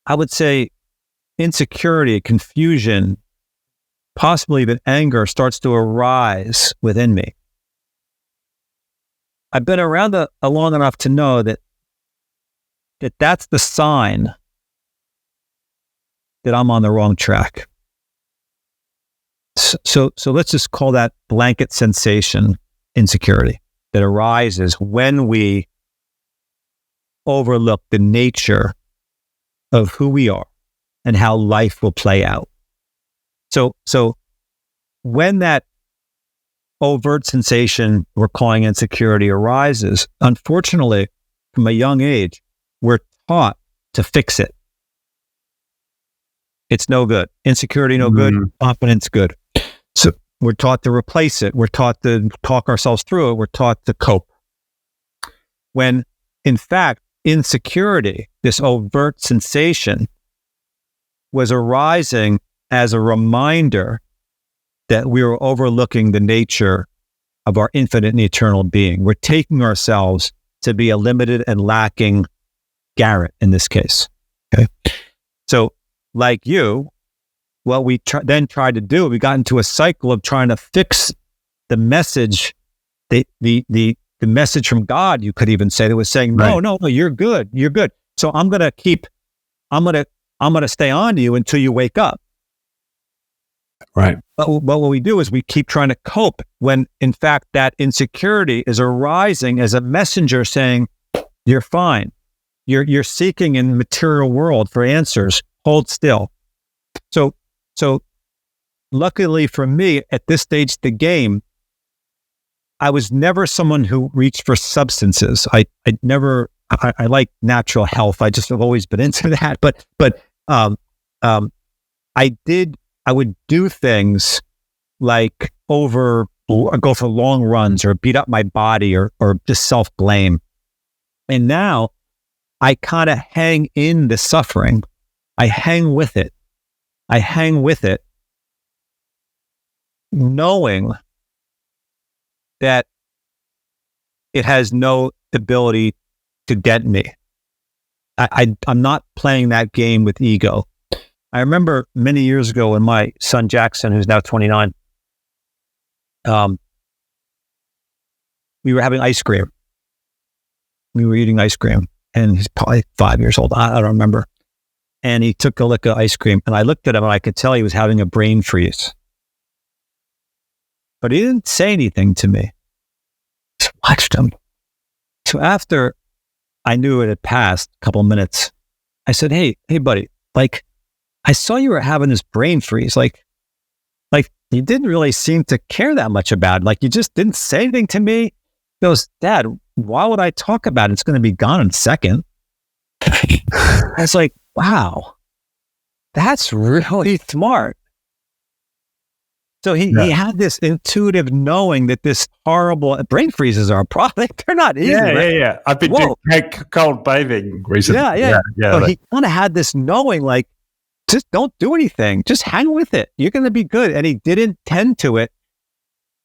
I would say insecurity, confusion, possibly even anger starts to arise within me. I've been around long enough to know that's the sign that I'm on the wrong track. So let's just call that blanket sensation insecurity that arises when we overlook the nature of who we are and how life will play out. So when that overt sensation we're calling insecurity arises, unfortunately, from a young age, we're taught to fix it. It's no good. Insecurity, no good. Confidence, good. So we're taught to replace it. We're taught to talk ourselves through it. We're taught to cope. When, in fact, insecurity, this overt sensation, was arising as a reminder that we were overlooking the nature of our infinite and eternal being. We're taking ourselves to be a limited and lacking Garret in this case. Okay. So, like you, what we then tried to do, we got into a cycle of trying to fix the message, the message from God, you could even say, that was saying, no, you're good. You're good. So I'm going to stay on to you until you wake up. Right. But what we do is we keep trying to cope when, in fact, that insecurity is arising as a messenger saying, you're fine. You're seeking in the material world for answers. Hold still. So luckily for me, at this stage of the game, I was never someone who reached for substances. I like natural health. I just have always been into that. But I would do things like go for long runs or beat up my body or just self-blame. And now I kind of hang in the suffering. I hang with it, knowing that it has no ability to get me. I'm not playing that game with ego. I remember many years ago when my son Jackson, who's now 29, we were having ice cream. We were eating ice cream, and he's probably 5 years old. I don't remember. And he took a lick of ice cream, and I looked at him, and I could tell he was having a brain freeze. But he didn't say anything to me. Just watched him. So after I knew it had passed a couple of minutes, I said, hey, buddy, like, I saw you were having this brain freeze. Like you didn't really seem to care that much about it. Like you just didn't say anything to me. He goes, Dad, why would I talk about it? It's going to be gone in a second. I was like, wow, that's really smart. So he had this intuitive knowing that this horrible brain freezes are a problem. They're not easy. Yeah. I've been doing cold bathing recently. Yeah. So he kind of had this knowing, like, just don't do anything. Just hang with it. You're going to be good. And he didn't tend to it,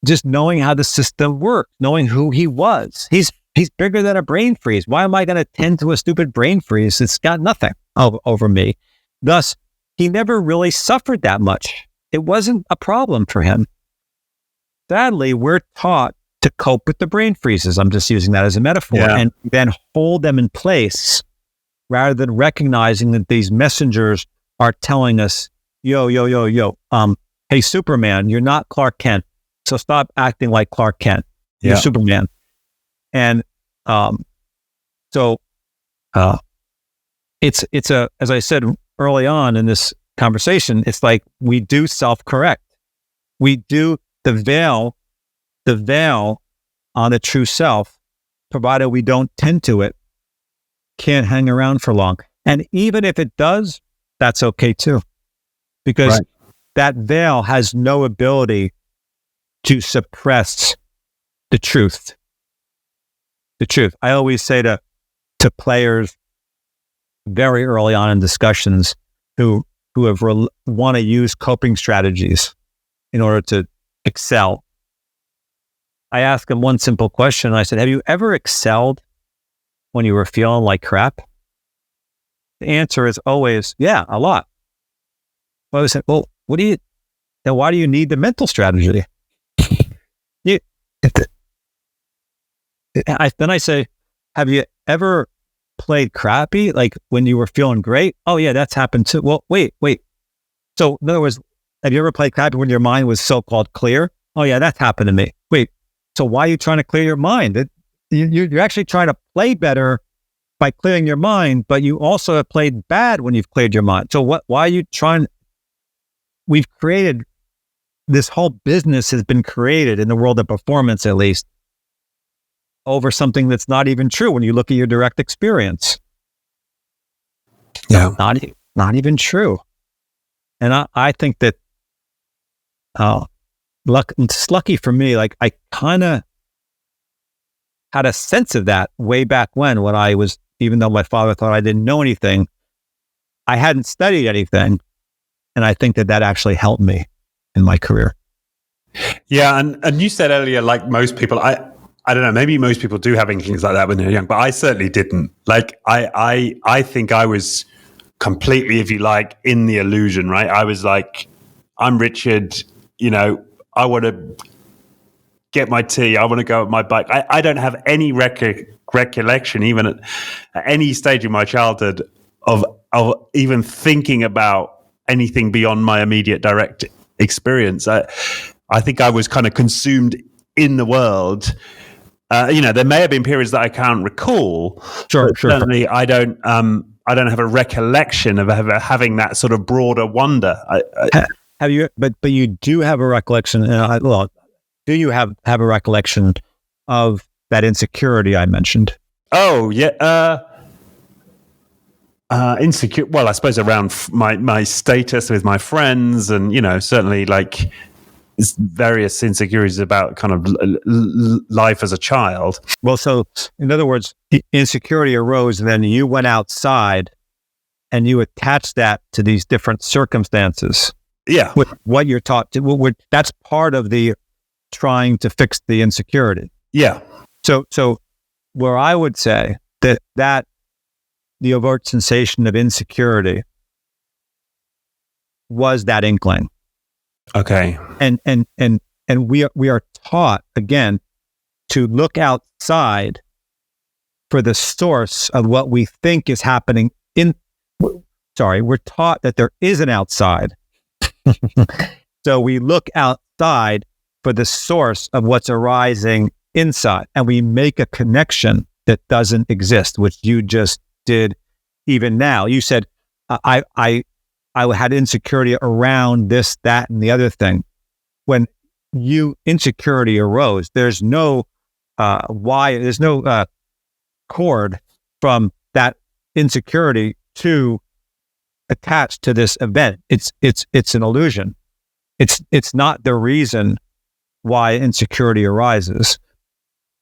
just knowing how the system worked, knowing who he was. He's bigger than a brain freeze. Why am I going to tend to a stupid brain freeze? It's got nothing over me. Thus, he never really suffered that much. It wasn't a problem for him. Sadly, we're taught to cope with the brain freezes. I'm just using that as a metaphor, and then hold them in place rather than recognizing that these messengers are telling us, yo, hey, Superman, you're not Clark Kent. So stop acting like Clark Kent. You're Superman. And it's as I said early on in this conversation, it's like we do self-correct. We do the veil on the true self, provided we don't tend to it, can't hang around for long. And even if it does, that's okay too, because that veil has no ability to suppress the truth. I always say to players very early on in discussions who want to use coping strategies in order to excel, I ask them one simple question. I said, have you ever excelled when you were feeling like crap? The answer is always, yeah, a lot. Well, I said, well, then why do you need the mental strategy? Then I say, have you ever played crappy, like when you were feeling great? Oh yeah, that's happened too. Well, wait. So in other words, have you ever played crappy when your mind was so-called clear? Oh yeah, that's happened to me. Wait, so why are you trying to clear your mind? You're actually trying to play better by clearing your mind, but you also have played bad when you've cleared your mind. So why are you trying? We've created, this whole business has been created in the world of performance, at least, over something that's not even true when you look at your direct experience. Yeah. Not even true. And I think that it's lucky for me. Like I kind of had a sense of that way back when I was, even though my father thought I didn't know anything, I hadn't studied anything. And I think that actually helped me in my career. Yeah. And you said earlier, like most people, I don't know, maybe most people do have inklings like that when they're young, but I certainly didn't. Like I think I was completely, if you like, in the illusion, right? I was like, I'm Richard, I want to get my tea. I want to go on my bike. I don't have any recollection, even at any stage of my childhood, of even thinking about anything beyond my immediate direct experience. I think I was kind of consumed in the world. There may have been periods that I can't recall. Sure. Certainly, I don't have a recollection of having that sort of broader wonder. Have you? But you do have a recollection. Do you have a recollection of that insecurity I mentioned? Oh yeah, insecure. Well, I suppose around my status with my friends, and certainly like various insecurities about kind of life as a child. Well, so in other words, insecurity arose, and then you went outside, and you attached that to these different circumstances. Yeah, with what you're taught to. That's part of the trying to fix the insecurity. Yeah. So where I would say that the overt sensation of insecurity was that inkling. Okay. And we are taught again to look outside for the source of what we think is happening we're taught that there is an outside. So we look outside for the source of what's arising inside, and we make a connection that doesn't exist, which you just did even now. You said, I had insecurity around this, that, and the other thing. When insecurity arose, there's no there's no cord from that insecurity to attach to this event. It's an illusion. It's not the reason why insecurity arises.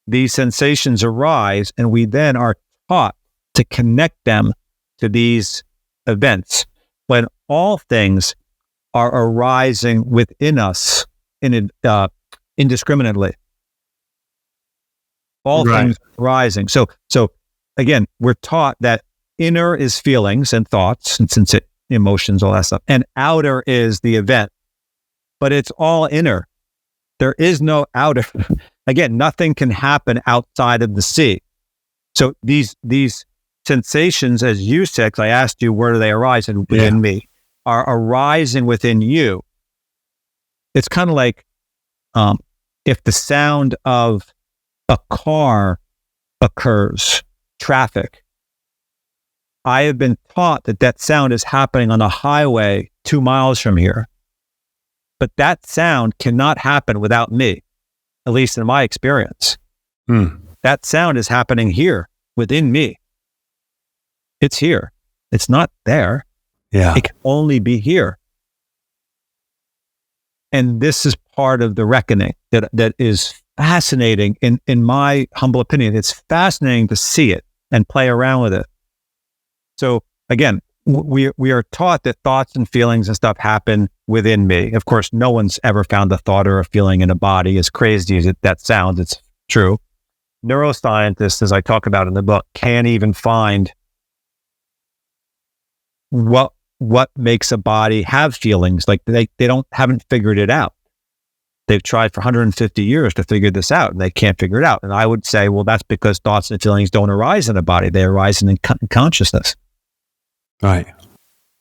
These sensations arise, and we then are taught to connect them to these events, when all things are arising within us indiscriminately. All right. Things arising. So again, we're taught that inner is feelings and thoughts, and emotions, all that stuff, and outer is the event. But it's all inner. There is no outer. Again, nothing can happen outside of the sea. So these sensations, as you said, because I asked you where do they arise, and within me, are arising within you. It's kind of like if the sound of a car occurs, traffic. I have been taught that sound is happening on a highway 2 miles from here. But that sound cannot happen without me, at least in my experience. That sound is happening here within me. It's here. It's not there. Yeah. It can only be here. And this is part of the reckoning that is fascinating. In my humble opinion, it's fascinating to see it and play around with it. So again, we are taught that thoughts and feelings and stuff happen within me. Of course, no one's ever found a thought or a feeling in a body. As crazy as that sounds, it's true. Neuroscientists, as I talk about in the book, can't even find what makes a body have feelings. Like they haven't figured it out. They've tried for 150 years to figure this out, and they can't figure it out. And I would say, well, that's because thoughts and feelings don't arise in a body. They arise in consciousness. Right.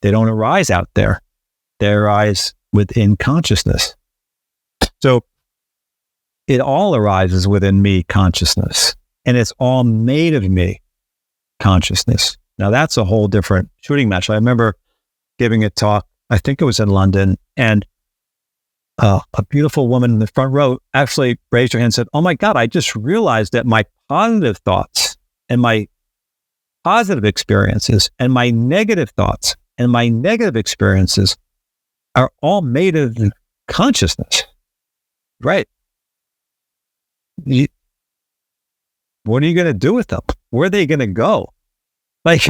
They don't arise out there. They arise within consciousness. So it all arises within me consciousness, and it's all made of me consciousness. Now that's a whole different shooting match. I remember giving a talk, I think it was in London, and a beautiful woman in the front row actually raised her hand and said, "Oh my God, I just realized that my positive thoughts and my positive experiences and my negative thoughts and my negative experiences are all made of consciousness, right? What are you going to do with them? Where are they going to go? Like,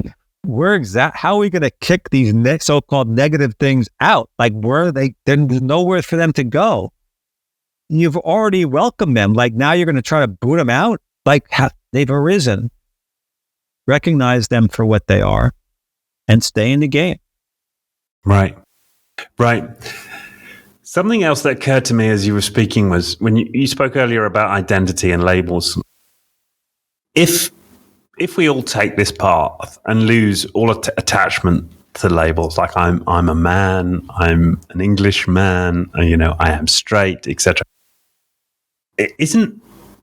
how are we going to kick these so-called negative things out? Like, where are they? There's nowhere for them to go. You've already welcomed them. Like, now you're going to try to boot them out? Like, they've arisen. Recognize them for what they are and stay in the game. Right. Something else that occurred to me as you were speaking was when you spoke earlier about identity and labels. If we all take this path and lose all attachment to labels, like I'm a man, I'm an English man, I am straight, etc. Isn't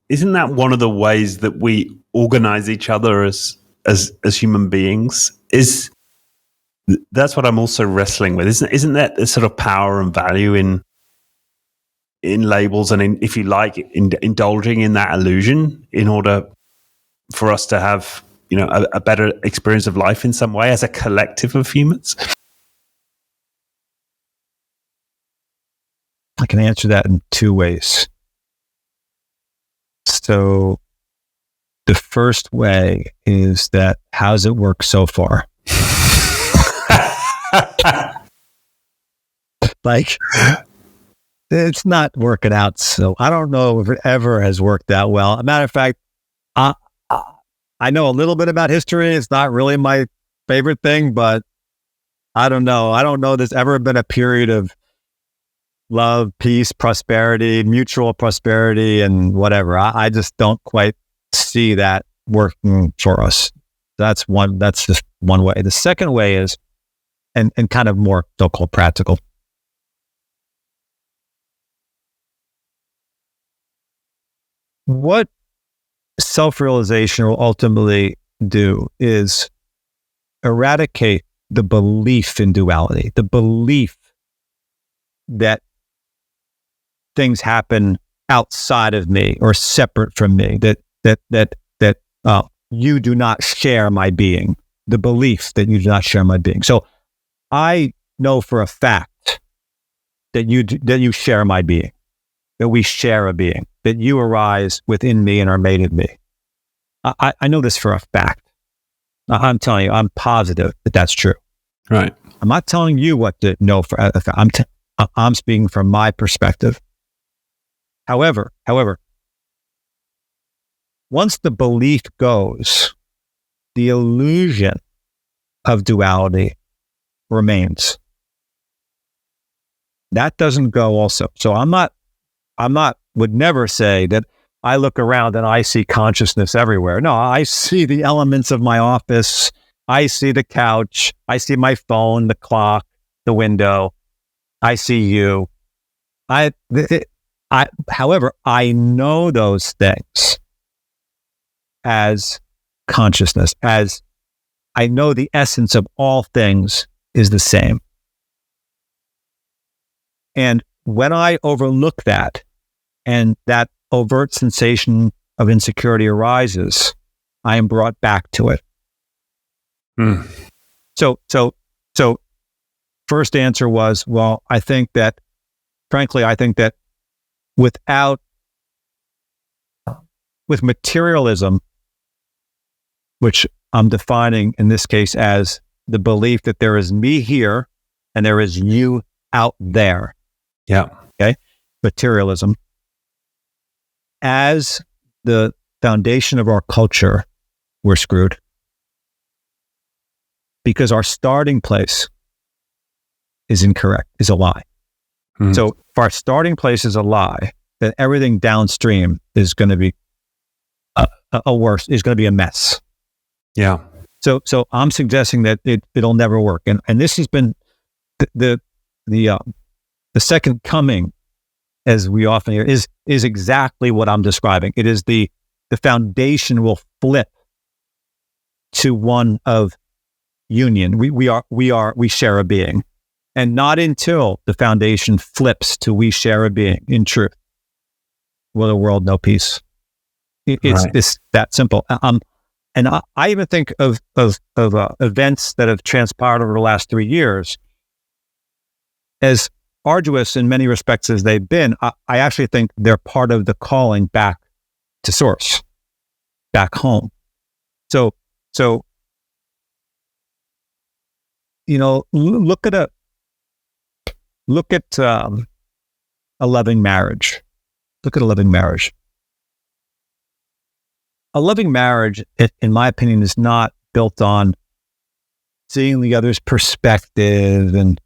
that one of the ways that we organize each other as human beings? That's what I'm also wrestling with. Isn't that the sort of power and value in labels and if you like, indulging in that illusion in order for us to have, a better experience of life in some way as a collective of humans? I can answer that in two ways. So the first way is that, how's it work so far? Like, it's not working out. So I don't know if it ever has worked out well. As a matter of fact, I know a little bit about history. It's not really my favorite thing, but I don't know. I don't know there's ever been a period of love, peace, prosperity, mutual prosperity, and whatever. I just don't quite see that working for us. That's just one way. The second way is, and kind of more so-called practical. What self-realization will ultimately do is eradicate the belief in duality, the belief that things happen outside of me or separate from me, that you do not share my being, the belief that you do not share my being. So I know for a fact that you share my being, that we share a being, that you arise within me and are made in me. I know this for a fact. I'm telling you, I'm positive that that's true. Right. I'm not telling you what to know for a fact. I'm speaking from my perspective. However, once the belief goes, the illusion of duality remains. That doesn't go also. So would never say that I look around and I see consciousness everywhere. No, I see the elements of my office. I see the couch. I see my phone, the clock, the window. I see you. However, I know those things as consciousness, as I know the essence of all things is the same. And when I overlook that, and that overt sensation of insecurity arises, I am brought back to it. So first answer was, well, I think that with materialism, which I'm defining in this case as the belief that there is me here and there is you out there. Yeah. Okay. Materialism. As the foundation of our culture, we're screwed. Because our starting place is incorrect, is a lie. So if our starting place is a lie, then everything downstream is going to be is going to be a mess. Yeah. So I'm suggesting that it'll never work. And this has been the second coming, as we often hear, is exactly what I'm describing. It is the foundation will flip to one of union. We share a being. And not until the foundation flips to we share a being in truth will the world know peace. It's that simple. And I even think of events that have transpired over the last 3 years as arduous in many respects as they've been, I actually think they're part of the calling back to source, back home. So look at a loving marriage. Look at a loving marriage. A loving marriage, in my opinion, is not built on seeing the other's perspective and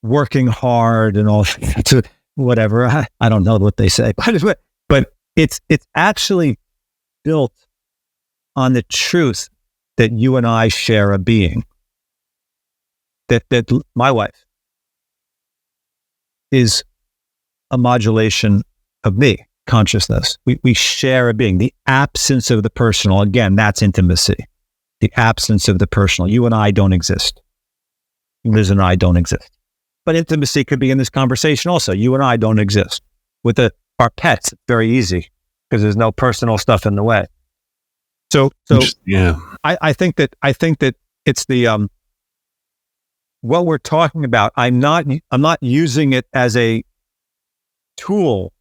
working hard and all whatever. I don't know what they say, but it's actually built on the truth that you and I share a being. That my wife is a modulation of me, consciousness. We share a being. The absence of the personal, again, that's intimacy. The absence of the personal. You and I don't exist. Liz and I don't exist. But intimacy could be in this conversation also. You and I don't exist. With our pets, it's very easy because there's no personal stuff in the way. So yeah, I think that it's the what we're talking about. I'm not using it as a tool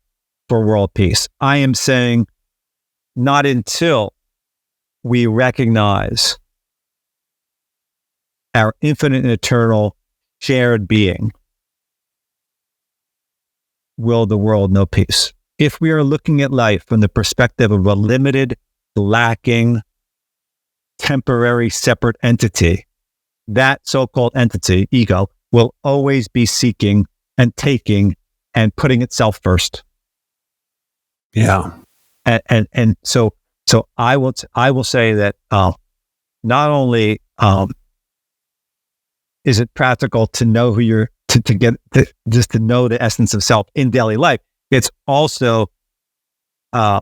for world peace. I am saying not until we recognize our infinite and eternal shared being will the world know peace. If we are looking at life from the perspective of a limited, lacking, temporary, separate entity, that so-called entity, ego, will always be seeking and taking and putting itself first. Yeah. And so I will say that not only is it practical to know who you're to get just to know the essence of self in daily life, it's also the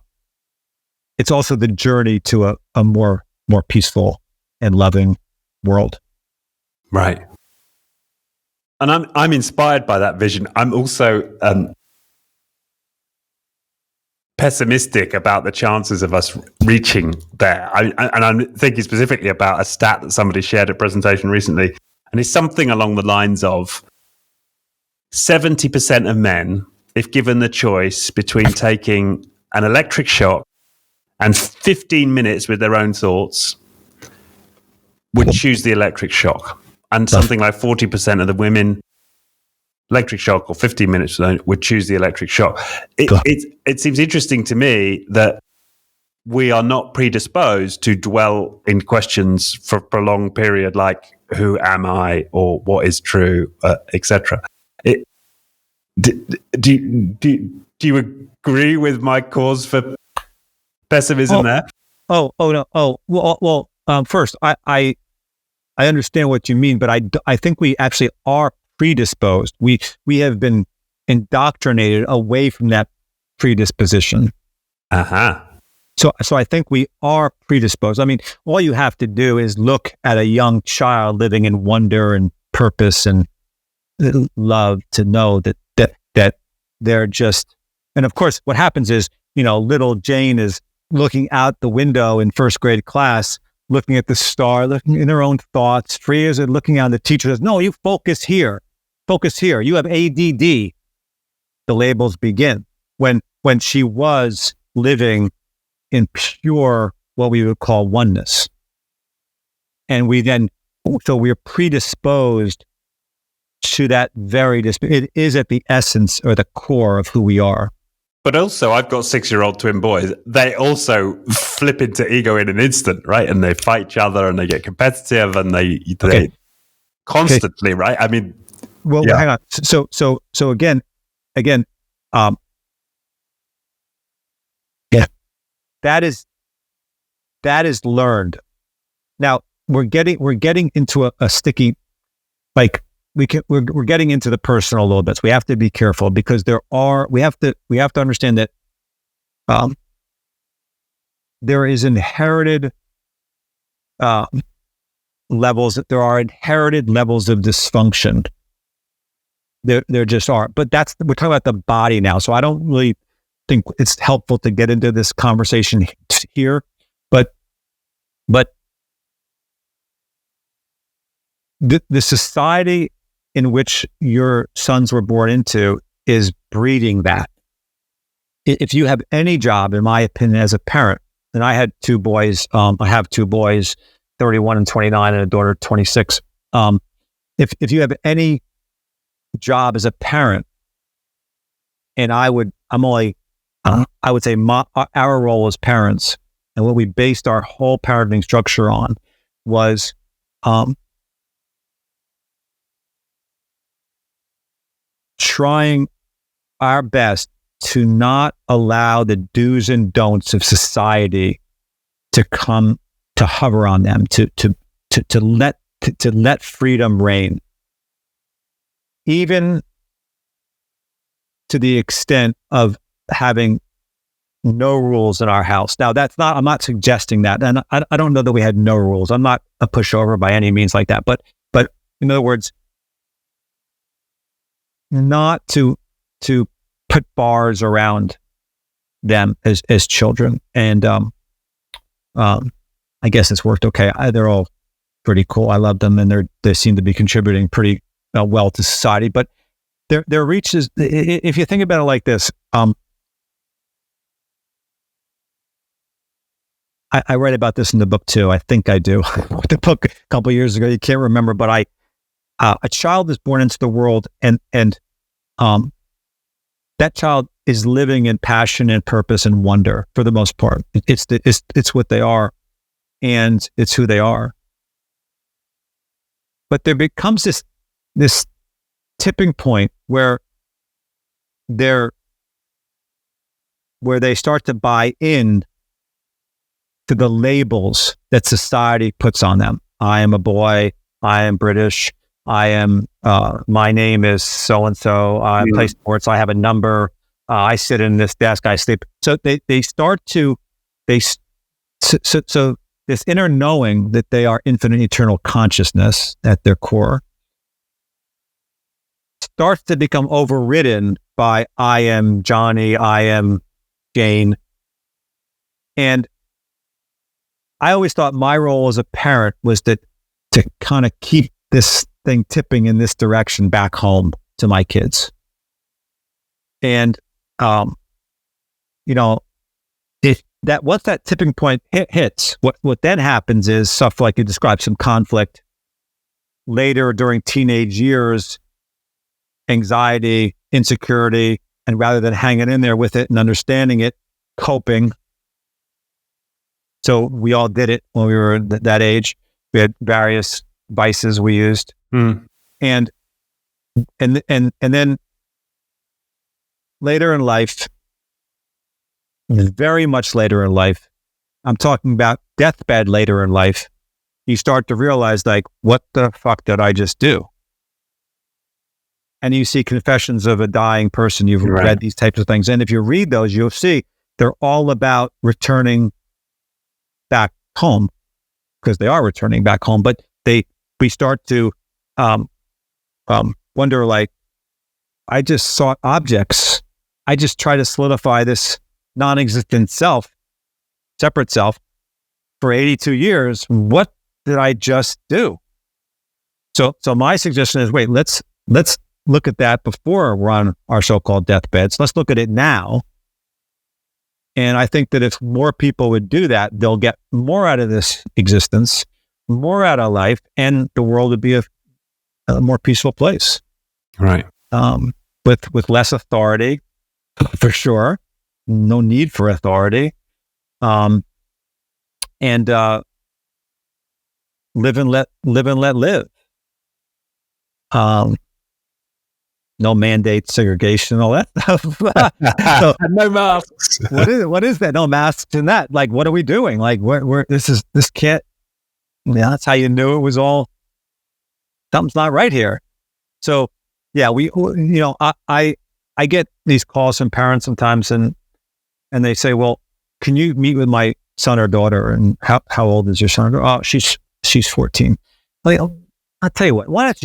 journey to a more peaceful and loving world. Right. And I'm inspired by that vision. I'm also pessimistic about the chances of us reaching there. And I'm thinking specifically about a stat that somebody shared at a presentation recently, and it's something along the lines of 70% of men, if given the choice between taking an electric shock and 15 minutes with their own thoughts, would choose the electric shock. And something like 40% of the women, electric shock or 15 minutes would choose the electric shock. It seems interesting to me that we are not predisposed to dwell in questions for a prolonged period, like who am I or what is true, etc. Do you agree with my cause for pessimism there? First, I understand what you mean, but I think we actually are predisposed. We have been indoctrinated away from that predisposition. So I think we are predisposed. I mean, all you have to do is look at a young child living in wonder and purpose and love to know that they're just. And of course, what happens is, little Jane is looking out the window in first grade class, looking at the star, looking in her own thoughts, free as it, looking on the teacher says, no, you focus here. You have ADD. The labels begin. When she was living in pure, what we would call oneness. And we're predisposed to that it is at the essence or the core of who we are. But also, I've got 6-year-old twin boys. They also flip into ego in an instant, right? And they fight each other, and they get competitive, and they constantly, right? I mean, hang on. So again, that is learned. Now we're getting into a sticky, like we're getting into the personal a little bit. So we have to be careful because we have to understand that there is inherited levels. There are inherited levels of dysfunction. There just are. But we're talking about the body now. So I don't really think it's helpful to get into this conversation here. But the society in which your sons were born into is breeding that. If you have any job, in my opinion, as a parent, and I had two boys, I have two boys, 31 and 29, and a daughter, 26. If you have any job as a parent, and I would say our role as parents, and what we based our whole parenting structure on, was trying our best to not allow the do's and don'ts of society to come to hover on them, to let freedom reign, even to the extent of having no rules in our house. Now, I'm not suggesting that, and I don't know that we had no rules. I'm not a pushover by any means like that, but in other words, not to put bars around them as children. And I guess it's worked okay. They're all pretty cool. I love them, and they seem to be contributing pretty well to society. But their reach is, if you think about it like this, I write about this in the book too. I think I do. The book a couple of years ago, you can't remember, but a child is born into the world, and that child is living in passion and purpose and wonder for the most part. It's what they are, and it's who they are. But there becomes this tipping point where they start to buy in to the labels that society puts on them. I am a boy. I am British. I am, my name is so-and-so. I play sports. I have a number. I sit in this desk. I sleep. So they start to, so this inner knowing that they are infinite eternal consciousness at their core starts to become overridden by I am Johnny, I am Jane. And I always thought my role as a parent was to kind of keep this thing tipping in this direction back home to my kids. And, once that tipping point hits, what then happens is stuff like you described, some conflict. Later during teenage years, anxiety, insecurity, and rather than hanging in there with it and understanding it, coping. So we all did it when we were that age. We had various vices we used. And then later in life, very much later in life, I'm talking about deathbed later in life, you start to realize, like, what the fuck did I just do? And you see confessions of a dying person. You've read these types of things. And if you read those, you'll see they're all about returning back home, because they are returning back home. But we start to wonder, like, I just sought objects. I just try to solidify this non-existent self, separate self, for 82 years. What did I just do? So my suggestion is, wait, let's look at that before we're on our so-called deathbeds. Let's look at it now. And I think that if more people would do that, they'll get more out of this existence, more out of life, and the world would be a more peaceful place. Right. With less authority, for sure. No need for authority. And live and let live. No mandate, segregation, all that stuff. So, no masks. What is that? No masks and that. Like, what are we doing? Like, this can't. Yeah, that's how you knew it was all. Something's not right here. So, yeah, I get these calls from parents sometimes, and they say, "Well, can you meet with my son or daughter?" And how old is your son? Oh, she's 14. Like, I'll tell you what. Why don't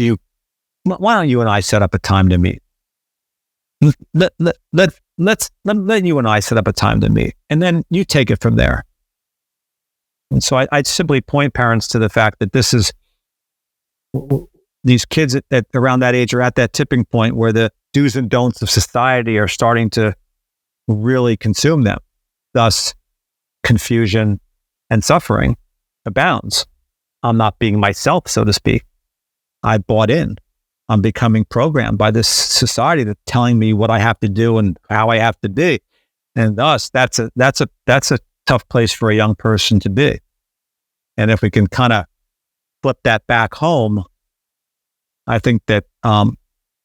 you and I set up a time to meet? Let's let you and I set up a time to meet, and then you take it from there. And so I'd simply point parents to the fact that this is these kids at around that age are at that tipping point where the do's and don'ts of society are starting to really consume them. Thus, confusion and suffering abounds. I'm not being myself, so to speak. I bought in. I'm becoming programmed by this society that's telling me what I have to do and how I have to be. And thus, that's a tough place for a young person to be. And if we can kind of flip that back home, I think that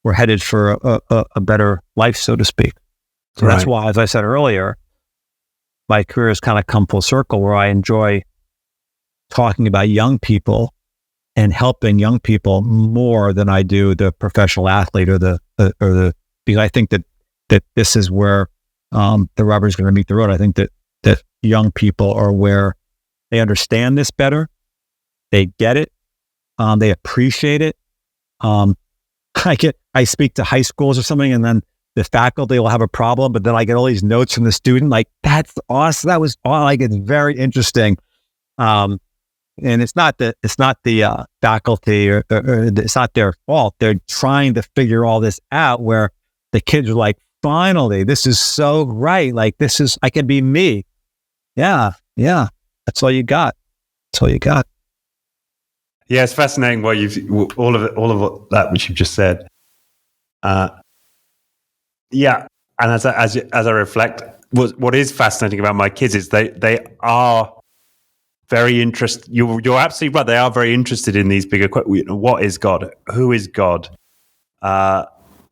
we're headed for a better life, so to speak. So That's why, as I said earlier, my career has kind of come full circle where I enjoy talking about young people and helping young people more than I do the professional athlete or the because I think that this is where the rubber's going to meet the road. I think that young people are where they understand this better, they get it, they appreciate it. I speak to high schools or something, and then the faculty will have a problem, but then I get all these notes from the student, like, that's awesome. That was all. Like, it's very interesting. And it's not the faculty or it's not their fault. They're trying to figure all this out where the kids are like, finally, this is so right. Like, I can be me. Yeah. That's all you got. Yeah, it's fascinating what all of that which you've just said. Yeah, and as I reflect, what is fascinating about my kids is they are very interested. You're absolutely right. They are very interested in these bigger questions. What is God? Who is God?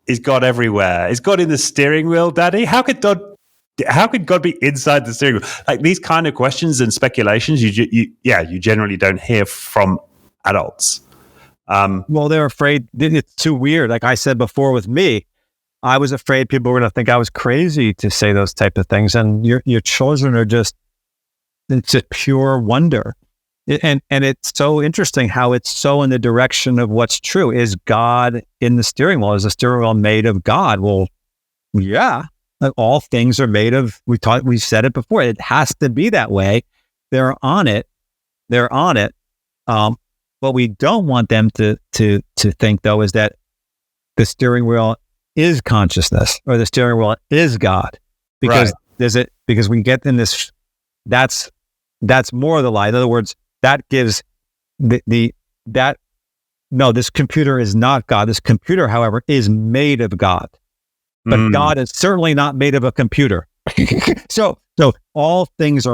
Is God everywhere? Is God in the steering wheel, Daddy? How could God be inside the steering wheel? Like, these kind of questions and speculations, you generally don't hear from adults. Well, they're afraid it's too weird. Like I said before with me, I was afraid people were going to think I was crazy to say those type of things. And your children are it's a pure wonder. And it's so interesting how it's so in the direction of what's true. Is God in the steering wheel? Is the steering wheel made of God? Well, yeah, all things are made of, we said it before, it has to be that way. They're on it. What we don't want them to think, though, is that the steering wheel is consciousness or the steering wheel is God, because because we get in this, that's more of the lie. In other words, that gives this computer is not God. This computer, however, is made of God, but God is certainly not made of a computer. So all things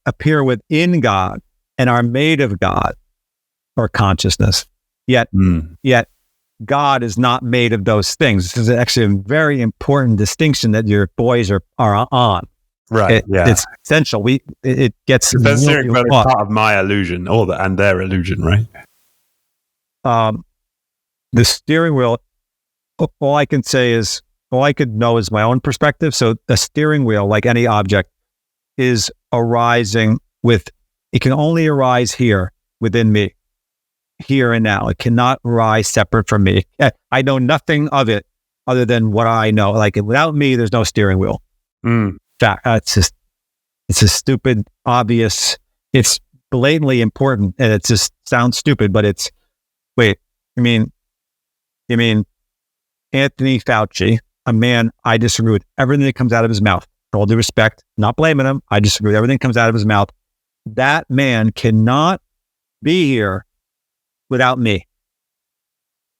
appear within God and are made of God or consciousness. Yet God is not made of those things. This is actually a very important distinction that your boys are on. Right. It's essential. It gets that's really part of my illusion, and their illusion, right? The steering wheel. All I can know is my own perspective. So the steering wheel, like any object, is arising with. It can only arise here within me, here and now. It cannot arise separate from me. I know nothing of it other than what I know. Like, without me, there's no steering wheel. It's a stupid, obvious. It's blatantly important, and it just sounds stupid. But it's you mean Anthony Fauci, a man I disagree with everything that comes out of his mouth. For all due respect, not blaming him. I disagree with everything that comes out of his mouth. That man cannot be here without me.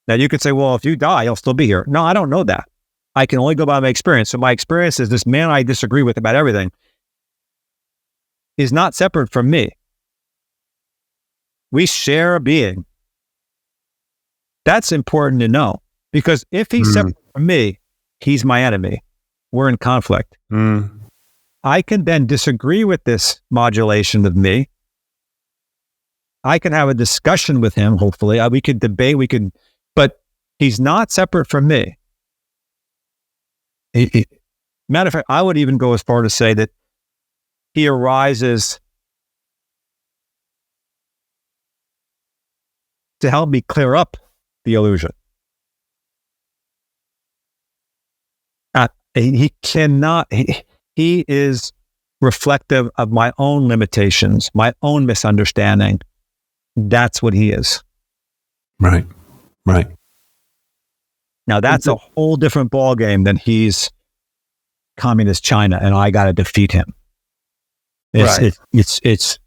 Now you could say, well, if you die, he'll still be here. No, I don't know that. I can only go by my experience. So my experience is this man I disagree with about everything is not separate from me. We share a being. That's important to know, because if he's separate from me, he's my enemy. We're in conflict. I can then disagree with this modulation of me. I can have a discussion with him, hopefully. We could debate, but he's not separate from me. Matter of fact, I would even go as far to say that he arises to help me clear up the illusion. He is reflective of my own limitations, my own misunderstanding. That's what he is. Right. Right. Now that's a whole different ballgame than he's communist China and I got to defeat him. It's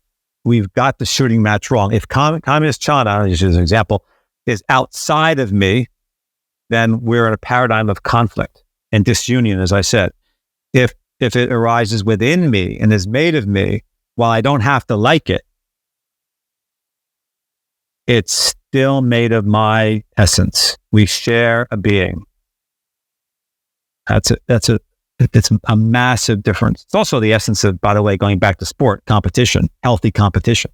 we've got the shooting match wrong. If communist China, I'll use as an example, is outside of me, then we're in a paradigm of conflict and disunion, as I said. If it arises within me and is made of me, while I don't have to like it, it's still made of my essence. We share a being. It's a massive difference. It's also the essence of, by the way, going back to sport, competition, healthy competition.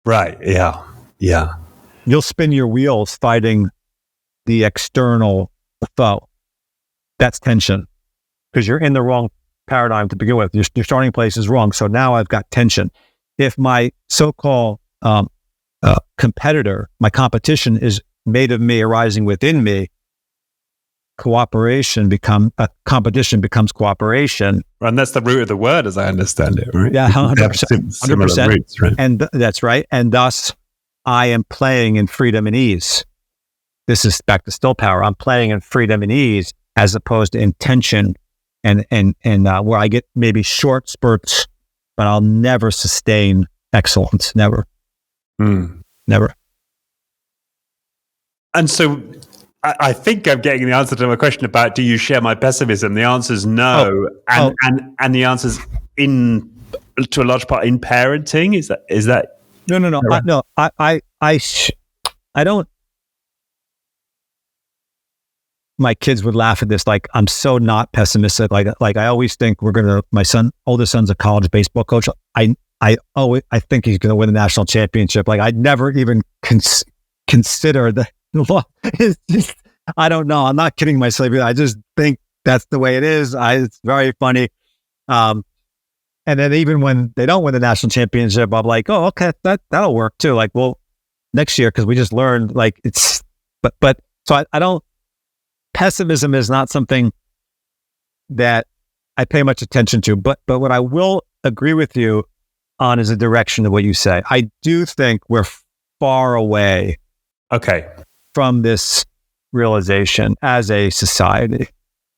Right. Yeah. Yeah. You'll spin your wheels fighting the external foe. That's tension because you're in the wrong paradigm to begin with. Your starting place is wrong. So now I've got tension. If my so-called competitor, my competition is made of me, arising within me, competition becomes cooperation. And that's the root of the word, as I understand it, right? Yeah, 100%. 100%. Roots, right? And that's right. And thus, I am playing in freedom and ease. This is back to still power. I'm playing in freedom and ease as opposed to intention and where I get maybe short spurts, but I'll never sustain excellence. Never. Never. And so I think I'm getting the answer to my question about, do you share my pessimism? The answer is no. And the answer is to a large part in parenting. Is that? No. I don't. My kids would laugh at this. Like, I'm so not pessimistic. Like I always think my oldest son's a college baseball coach. I think he's going to win the national championship. Like, I'd never even consider the. It's just, I don't know. I'm not kidding myself. I just think that's the way it is. It's very funny. And then even when they don't win the national championship, I'm like, oh, okay, that'll work too. Like, well, next year, because we just learned, like, but so I don't. Pessimism is not something that I pay much attention to. But what I will agree with you on is the direction of what you say. I do think we're far away. Okay. From this realization as a society.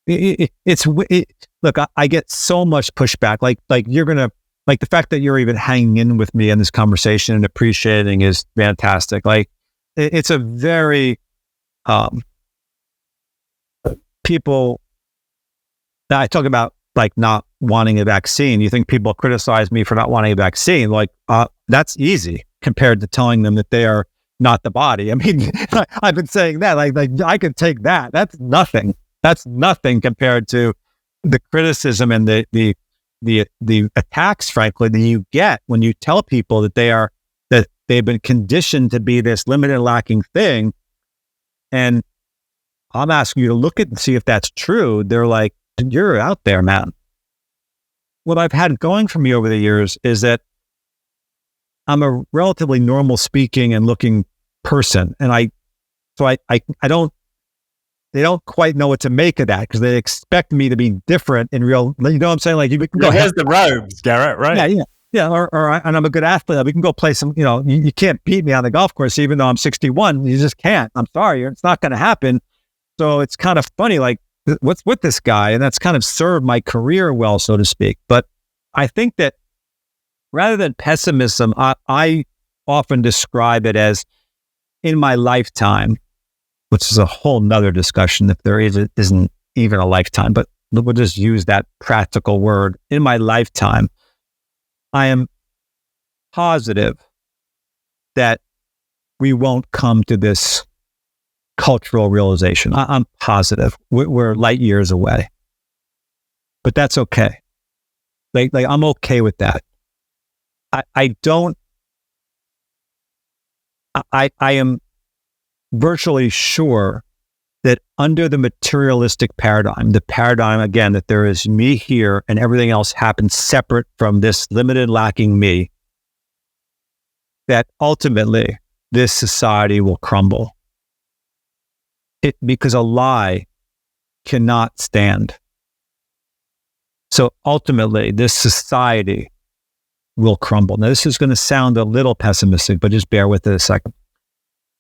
Look, I get so much pushback. Like you're going to, like the fact that you're even hanging in with me in this conversation and appreciating is fantastic. Like it's a very, people that I talk about, like not wanting a vaccine. You think people criticize me for not wanting a vaccine? Like, that's easy compared to telling them that they are not the body. I mean, I've been saying that, like I could take that. That's nothing. That's nothing compared to the criticism and the attacks, frankly, that you get when you tell people that that they've been conditioned to be this limited, lacking thing. And I'm asking you to look at and see if that's true. They're like, you're out there, man. What I've had going for me over the years is that I'm a relatively normal speaking and looking person. And I don't, they don't quite know what to make of that because they expect me to be different in real, you know what I'm saying? Like, you can go here's the robes, Garret, right? Yeah. And I'm a good athlete. We can go play some, you can't beat me on the golf course, even though I'm 61. You just can't. I'm sorry. It's not going to happen. So it's kind of funny, like, what's with this guy? And that's kind of served my career well, so to speak. But I think that rather than pessimism, I often describe it as in my lifetime, which is a whole nother discussion if there isn't even a lifetime, but we'll just use that practical word. In my lifetime, I am positive that we won't come to this cultural realization. I'm positive. We're light years away. But that's okay. Like I'm okay with that. I am virtually sure that under the materialistic paradigm, the paradigm, again, that there is me here and everything else happens separate from this limited, lacking me, that ultimately this society will crumble. Because a lie cannot stand. So ultimately, this society will crumble. Now, this is going to sound a little pessimistic, but just bear with it a second.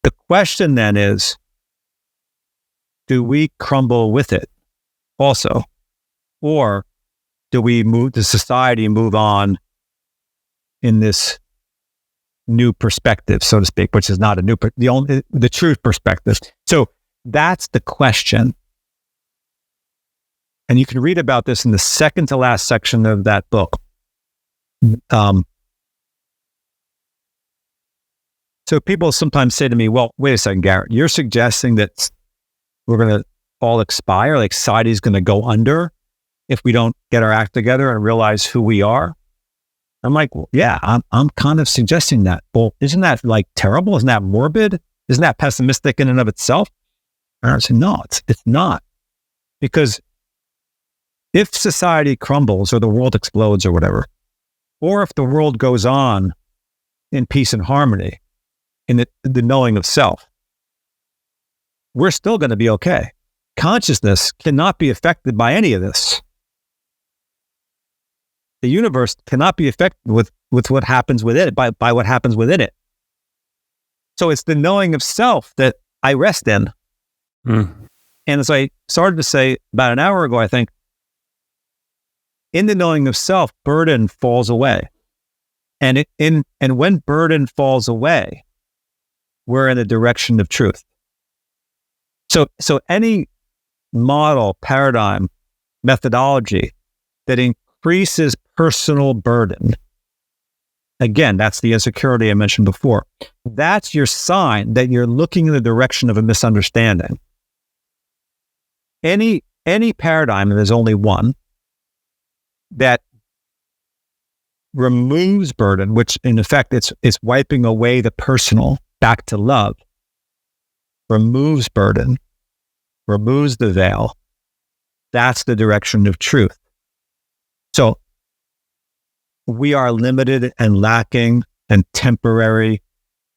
The question then is, do we crumble with it also? Or does society move on in this new perspective, so to speak, which is not the truth perspective. So that's the question. And you can read about this in the second to last section of that book. So people sometimes say to me, well, wait a second, Garret, you're suggesting that we're going to all expire, like society's going to go under if we don't get our act together and realize who we are? I'm like, well, yeah, I'm kind of suggesting that. Well, isn't that like terrible? Isn't that morbid? Isn't that pessimistic in and of itself? And I said, no, it's not. Because if society crumbles or the world explodes or whatever, or if the world goes on in peace and harmony, in the knowing of self, we're still going to be okay. Consciousness cannot be affected by any of this. The universe cannot be affected with what happens within it, by what happens within it. So it's the knowing of self that I rest in. And as I started to say about an hour ago, I think, in the knowing of self, burden falls away. And when burden falls away, we're in the direction of truth. So any model, paradigm, methodology that increases personal burden, again, that's the insecurity I mentioned before. That's your sign that you're looking in the direction of a misunderstanding. Any paradigm, and there's only one, that removes burden, which in effect it's wiping away the personal back to love, removes burden, removes the veil. That's the direction of truth. So we are limited and lacking and temporary,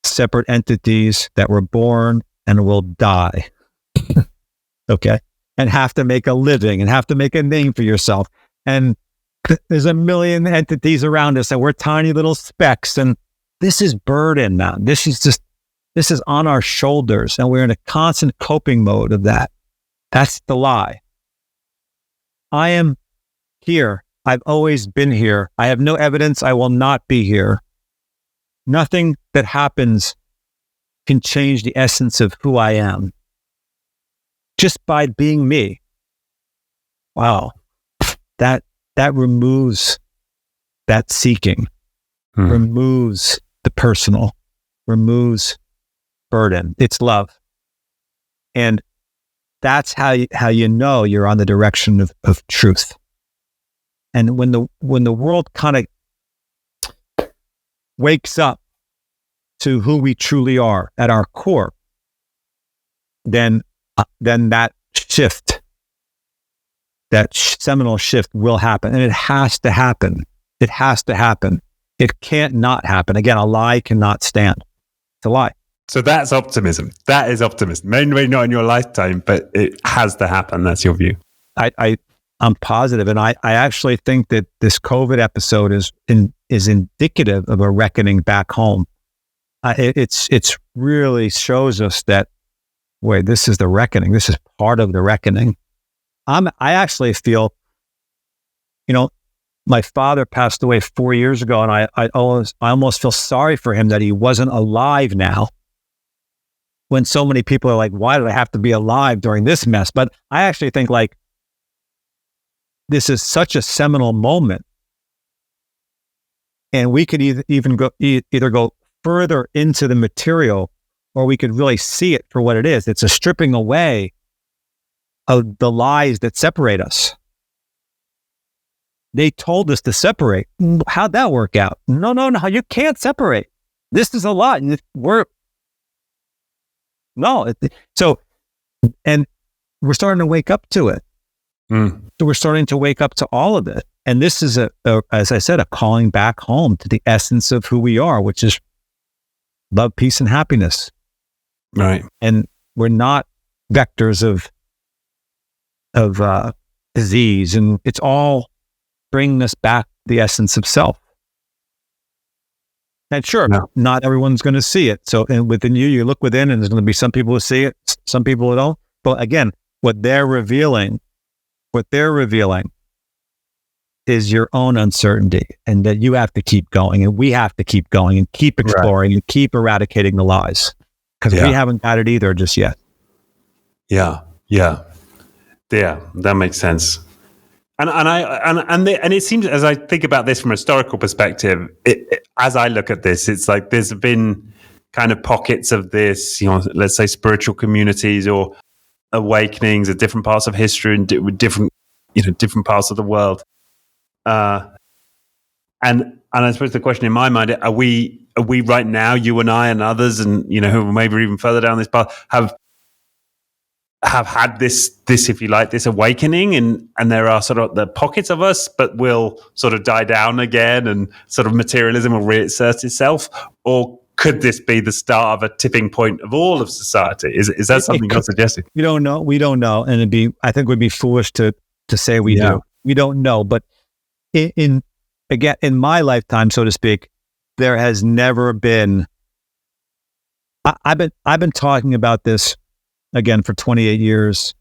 separate entities that were born and will die. Okay? And have to make a living and have to make a name for yourself. And there's a million entities around us and we're tiny little specks. And this is burden now. This is on our shoulders and we're in a constant coping mode of that. That's the lie. I am here. I've always been here. I have no evidence I will not be here. Nothing that happens can change the essence of who I am. Just by being me. Wow. That removes that seeking, removes the personal, removes burden. It's love. And that's how you know you're on the direction of truth. And when the world kind of wakes up to who we truly are at our core, then that shift, that seminal shift will happen. And it has to happen. It has to happen. It can't not happen. Again, a lie cannot stand. It's a lie. So that's optimism. That is optimism. Maybe not in your lifetime, but it has to happen. That's your view. I'm positive. And I actually think that this COVID episode is indicative of a reckoning back home. It's really shows us that, wait, this is the reckoning. This is part of the reckoning. I actually feel, my father passed away 4 years ago, and I almost feel sorry for him that he wasn't alive now. When so many people are like, why did I have to be alive during this mess? But I actually think this is such a seminal moment. And we could either go further into the material, or we could really see it for what it is. It's a stripping away of the lies that separate us. They told us to separate. How'd that work out? No, you can't separate. This is a lie. And we're starting to wake up to it. So we're starting to wake up to all of it. And this is as I said, a calling back home to the essence of who we are, which is love, peace, and happiness. Right. And we're not vectors of disease, and it's all bringing us back the essence of self. And sure, No. not everyone's going to see it. So and within you look within, and there's going to be some people who see it, some people who don't. But again, what they're revealing is your own uncertainty, and that you have to keep going, and we have to keep going and keep exploring and keep eradicating the lies, because we haven't got it either just yet. Yeah, that makes sense. And it seems, as I think about this from a historical perspective, as I look at this, it's like there's been kind of pockets of this, let's say spiritual communities or awakenings at different parts of history and different parts of the world. And I suppose the question in my mind: are we right now, you and I and others, and who maybe even further down this path, have had this, if you like, this awakening, and there are sort of the pockets of us, but will sort of die down again, and sort of materialism will reassert itself, or could this be the start of a tipping point of all of society? Is that something you're suggesting? We don't know, and I think we'd be foolish to say we do. We don't know, but in my lifetime, so to speak, there has never been. I've been talking about this again for 28 years,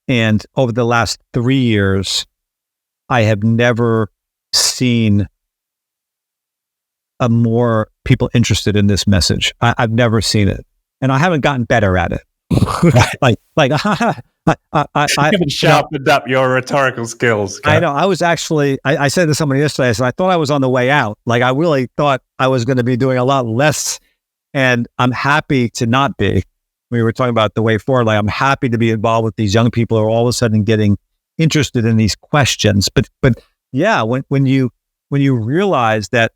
and over the last 3 years, I have never seen more people interested in this message. I've never seen it, and I haven't gotten better at it. I haven't sharpened up your rhetorical skills. I know. I was actually, I said to somebody yesterday, I said, I thought I was on the way out. Like, I really thought I was going to be doing a lot less, and I'm happy to not be. We were talking about the way forward. Like, I'm happy to be involved with these young people who are all of a sudden getting interested in these questions. But yeah, when you realize that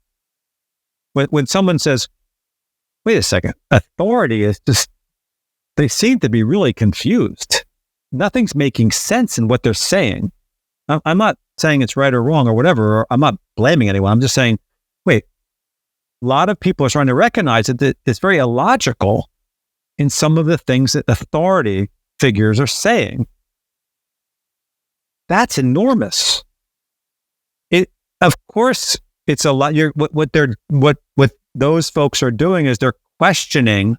when someone says, wait a second, authority is just, they seem to be really confused. Nothing's making sense in what they're saying. I'm not saying it's right or wrong or whatever, or I'm not blaming anyone. I'm just saying, wait, a lot of people are trying to recognize that it's very illogical in some of the things that authority figures are saying. That's enormous. Of course, it's a lot. What those folks are doing is they're questioning,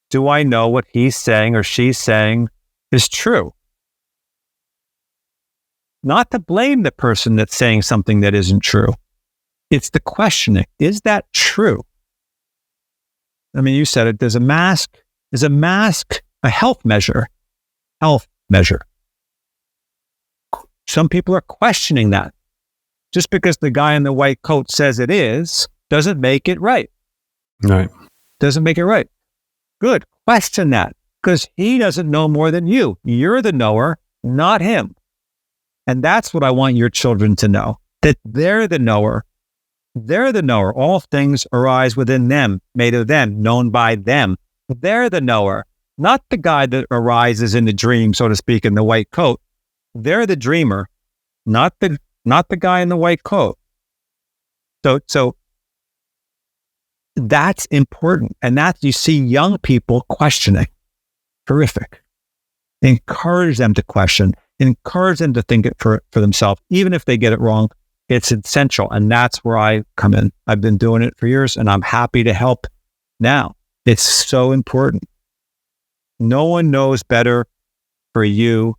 do I know what he's saying or she's saying is true? Not to blame the person that's saying something that isn't true. It's the questioning. Is that true? I mean, you said it. There's a mask. Is a mask a health measure? Health measure. Some people are questioning that. Just because the guy in the white coat says it is, doesn't make it right. Right. Doesn't make it right. Good. Question that, because he doesn't know more than you. You're the knower, not him. And that's what I want your children to know, that they're the knower. They're the knower. All things arise within them, made of them, known by them. They're the knower, not the guy that arises in the dream, so to speak, in the white coat. They're the dreamer, not the guy in the white coat. So that's important. And that you see young people questioning. Terrific. Encourage them to question. Encourage them to think it for themselves. Even if they get it wrong, it's essential. And that's where I come in. I've been doing it for years, and I'm happy to help now. It's so important. No one knows better for you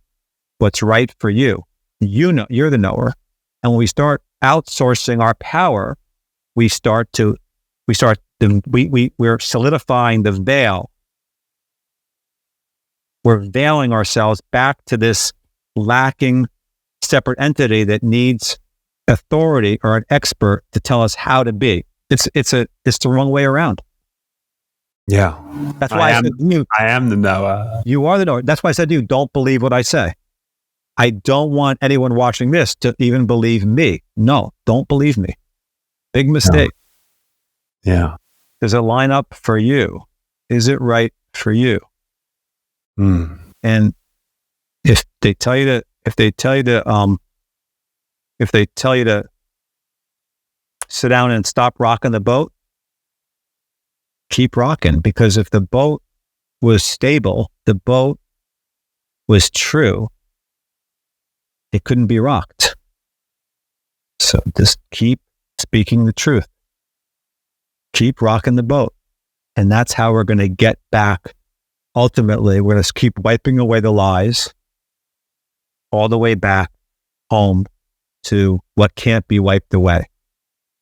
what's right for you. You know, you're the knower. And when we start outsourcing our power, we're solidifying the veil. We're veiling ourselves back to this lacking separate entity that needs authority or an expert to tell us how to be. It's the wrong way around. Yeah. That's why I said to you, I am the knower. You are the knower. That's why I said to you, don't believe what I say. I don't want anyone watching this to even believe me. No, don't believe me. Big mistake. No. Yeah. Does it line up for you? Is it right for you? And if they tell you to sit down and stop rocking the boat, keep rocking, because if the boat was stable, the boat was true, it couldn't be rocked. So just keep speaking the truth. Keep rocking the boat. And that's how we're going to get back. Ultimately, we're going to keep wiping away the lies all the way back home to what can't be wiped away.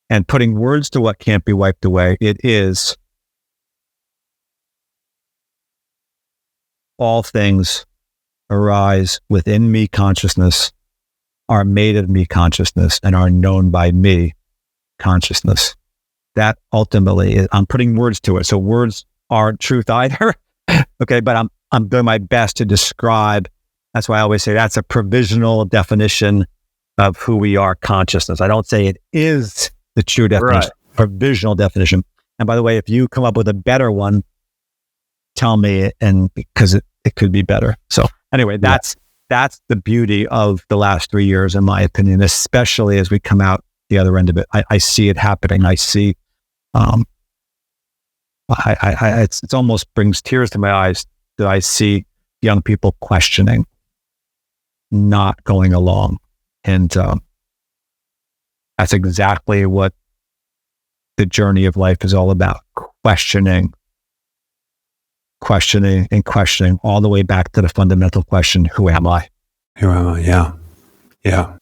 And putting words to what can't be wiped away, it is all things arise within me consciousness, are made of me consciousness, and are known by me consciousness. That ultimately is, I'm putting words to it. So words aren't truth either. Okay, but I'm doing my best to describe. That's why I always say that's a provisional definition of who we are, consciousness. I don't say it is the true definition, right. Provisional definition. And by the way, if you come up with a better one, tell me, and because it could be better. So anyway, that's the beauty of the last 3 years, in my opinion, especially as we come out the other end of it. I see it happening. I see, it almost brings tears to my eyes that I see young people questioning, not going along. And that's exactly what the journey of life is all about. Questioning, all the way back to the fundamental question, who am I? Who am I? Yeah. Yeah.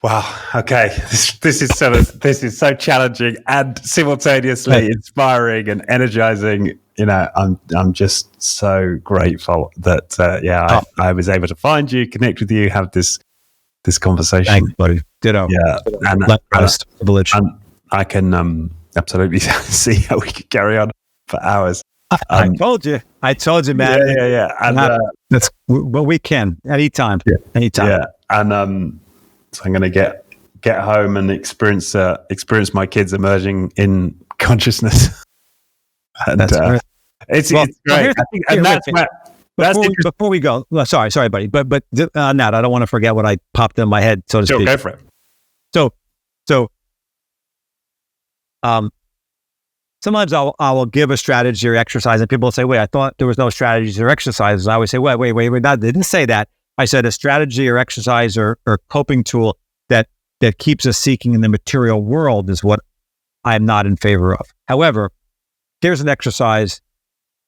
Wow. Okay. This is so challenging and simultaneously inspiring and energizing. You know, I'm just so grateful that I was able to find you, connect with you, have this conversation. Thanks, buddy. Ditto. Yeah. Privilege. I can absolutely see how we could carry on for hours. I told you, man. Yeah. And that's what we can anytime. Yeah. And so I'm going to get home and experience my kids emerging in consciousness. And that's great. It's great. Before we go, sorry, buddy, but Nat, I don't want to forget what I popped in my head, so to speak. Go for it. So, sometimes I will give a strategy or exercise, and people will say, "Wait, I thought there was no strategies or exercises." And I always say, "Wait, I didn't say that. I said a strategy or exercise or coping tool that keeps us seeking in the material world is what I'm not in favor of. However, here's an exercise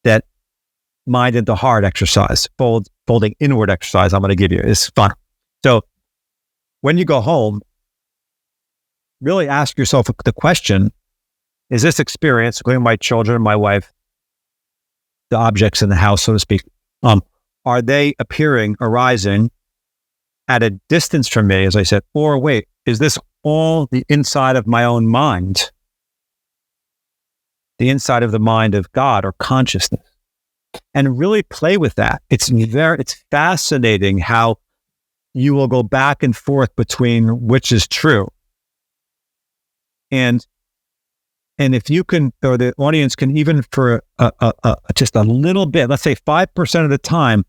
that mind into heart exercise, folding inward exercise I'm going to give you. It's fun. So when you go home, really ask yourself the question, is this experience, including my children, my wife, the objects in the house, so to speak, are they arising at a distance from me, as I said, or wait, is this all the inside of my own mind? The inside of the mind of God or consciousness? And really play with that. It's fascinating how you will go back and forth between which is true. And if you can, or the audience can, even for just a little bit, let's say 5% of the time,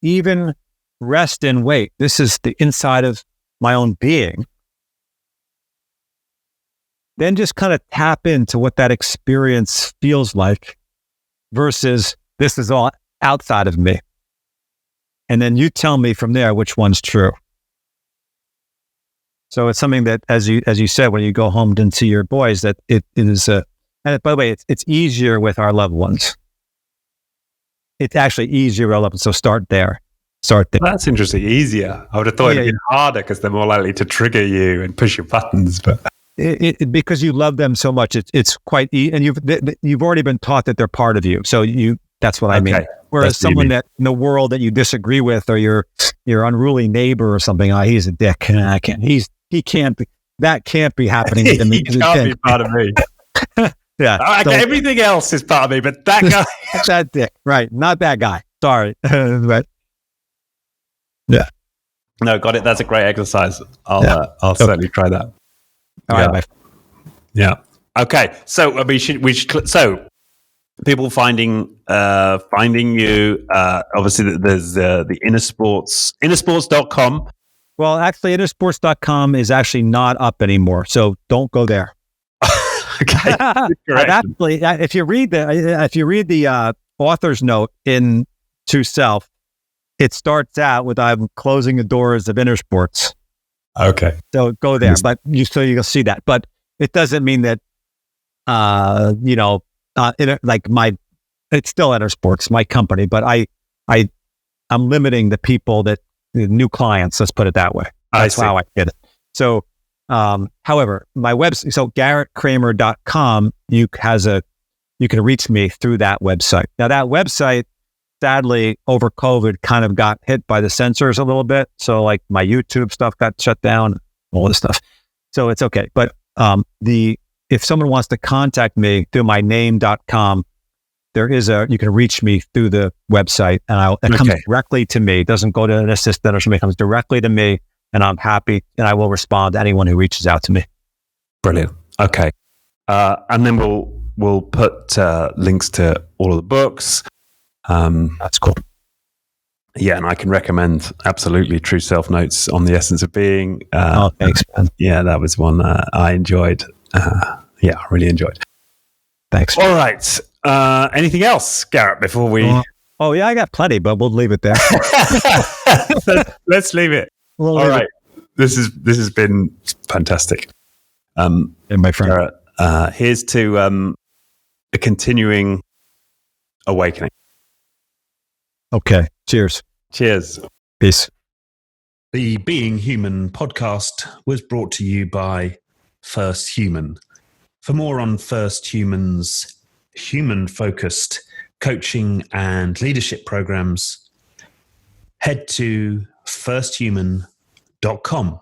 even rest in wait, this is the inside of my own being. Then just kind of tap into what that experience feels like versus this is all outside of me. And then you tell me from there which one's true. So it's something that, as you said, when you go home and see your boys, that it is and by the way, it's easier with our loved ones. It's actually easier with our loved ones. So start there. That's interesting. Easier. I would have thought it'd be harder because they're more likely to trigger you and push your buttons. But because you love them so much, it's quite easy, and you've already been taught that they're part of you. So that's what I mean. Whereas someone that in the world that you disagree with, or your unruly neighbor or something, he's a dick. I can't. He can't be. That can't be happening to me. He can't be part of me. Yeah. Everything else is part of me, but that guy, that dick, right? Not that guy. Sorry, but yeah. No, got it. That's a great exercise. I'll certainly try that. All right. Yeah. Okay. So we should. So people finding you. Obviously, there's the Intersports. Intersports.com. Well, actually, Intersports.com is actually not up anymore. So don't go there. Okay. Actually, if you read the author's note in To Self, it starts out with "I'm closing the doors of Intersports." Okay. So go there, but you'll see that. But it doesn't mean that, it's still Intersports, my company, but I'm limiting the people the new clients. Let's put it that way. That's how I did it. So, however, my website, so GarretKramer.com, you can reach me through that website. Now that website, sadly, over COVID kind of got hit by the censors a little bit. So like my YouTube stuff got shut down, all this stuff. So it's okay. But if someone wants to contact me through my name.com, you can reach me through the website, and it comes directly to me. It doesn't go to an assistant or somebody. It comes directly to me, and I'm happy, and I will respond to anyone who reaches out to me. Brilliant. Okay. And then we'll put links to all of the books. That's cool. Yeah, and I can recommend absolutely True Self Notes on the Essence of Being. Thanks, man. Yeah, that was one I enjoyed. I really enjoyed. Thanks. All right. Anything else, Garret, before we... I got plenty, but we'll leave it there. Let's leave it. All right. This has been fantastic. And my friend. Garret, here's to a continuing awakening. Okay. Cheers. Cheers. Peace. The Being Human podcast was brought to you by First Human. For more on First Human's human-focused coaching and leadership programs, head to firsthuman.com.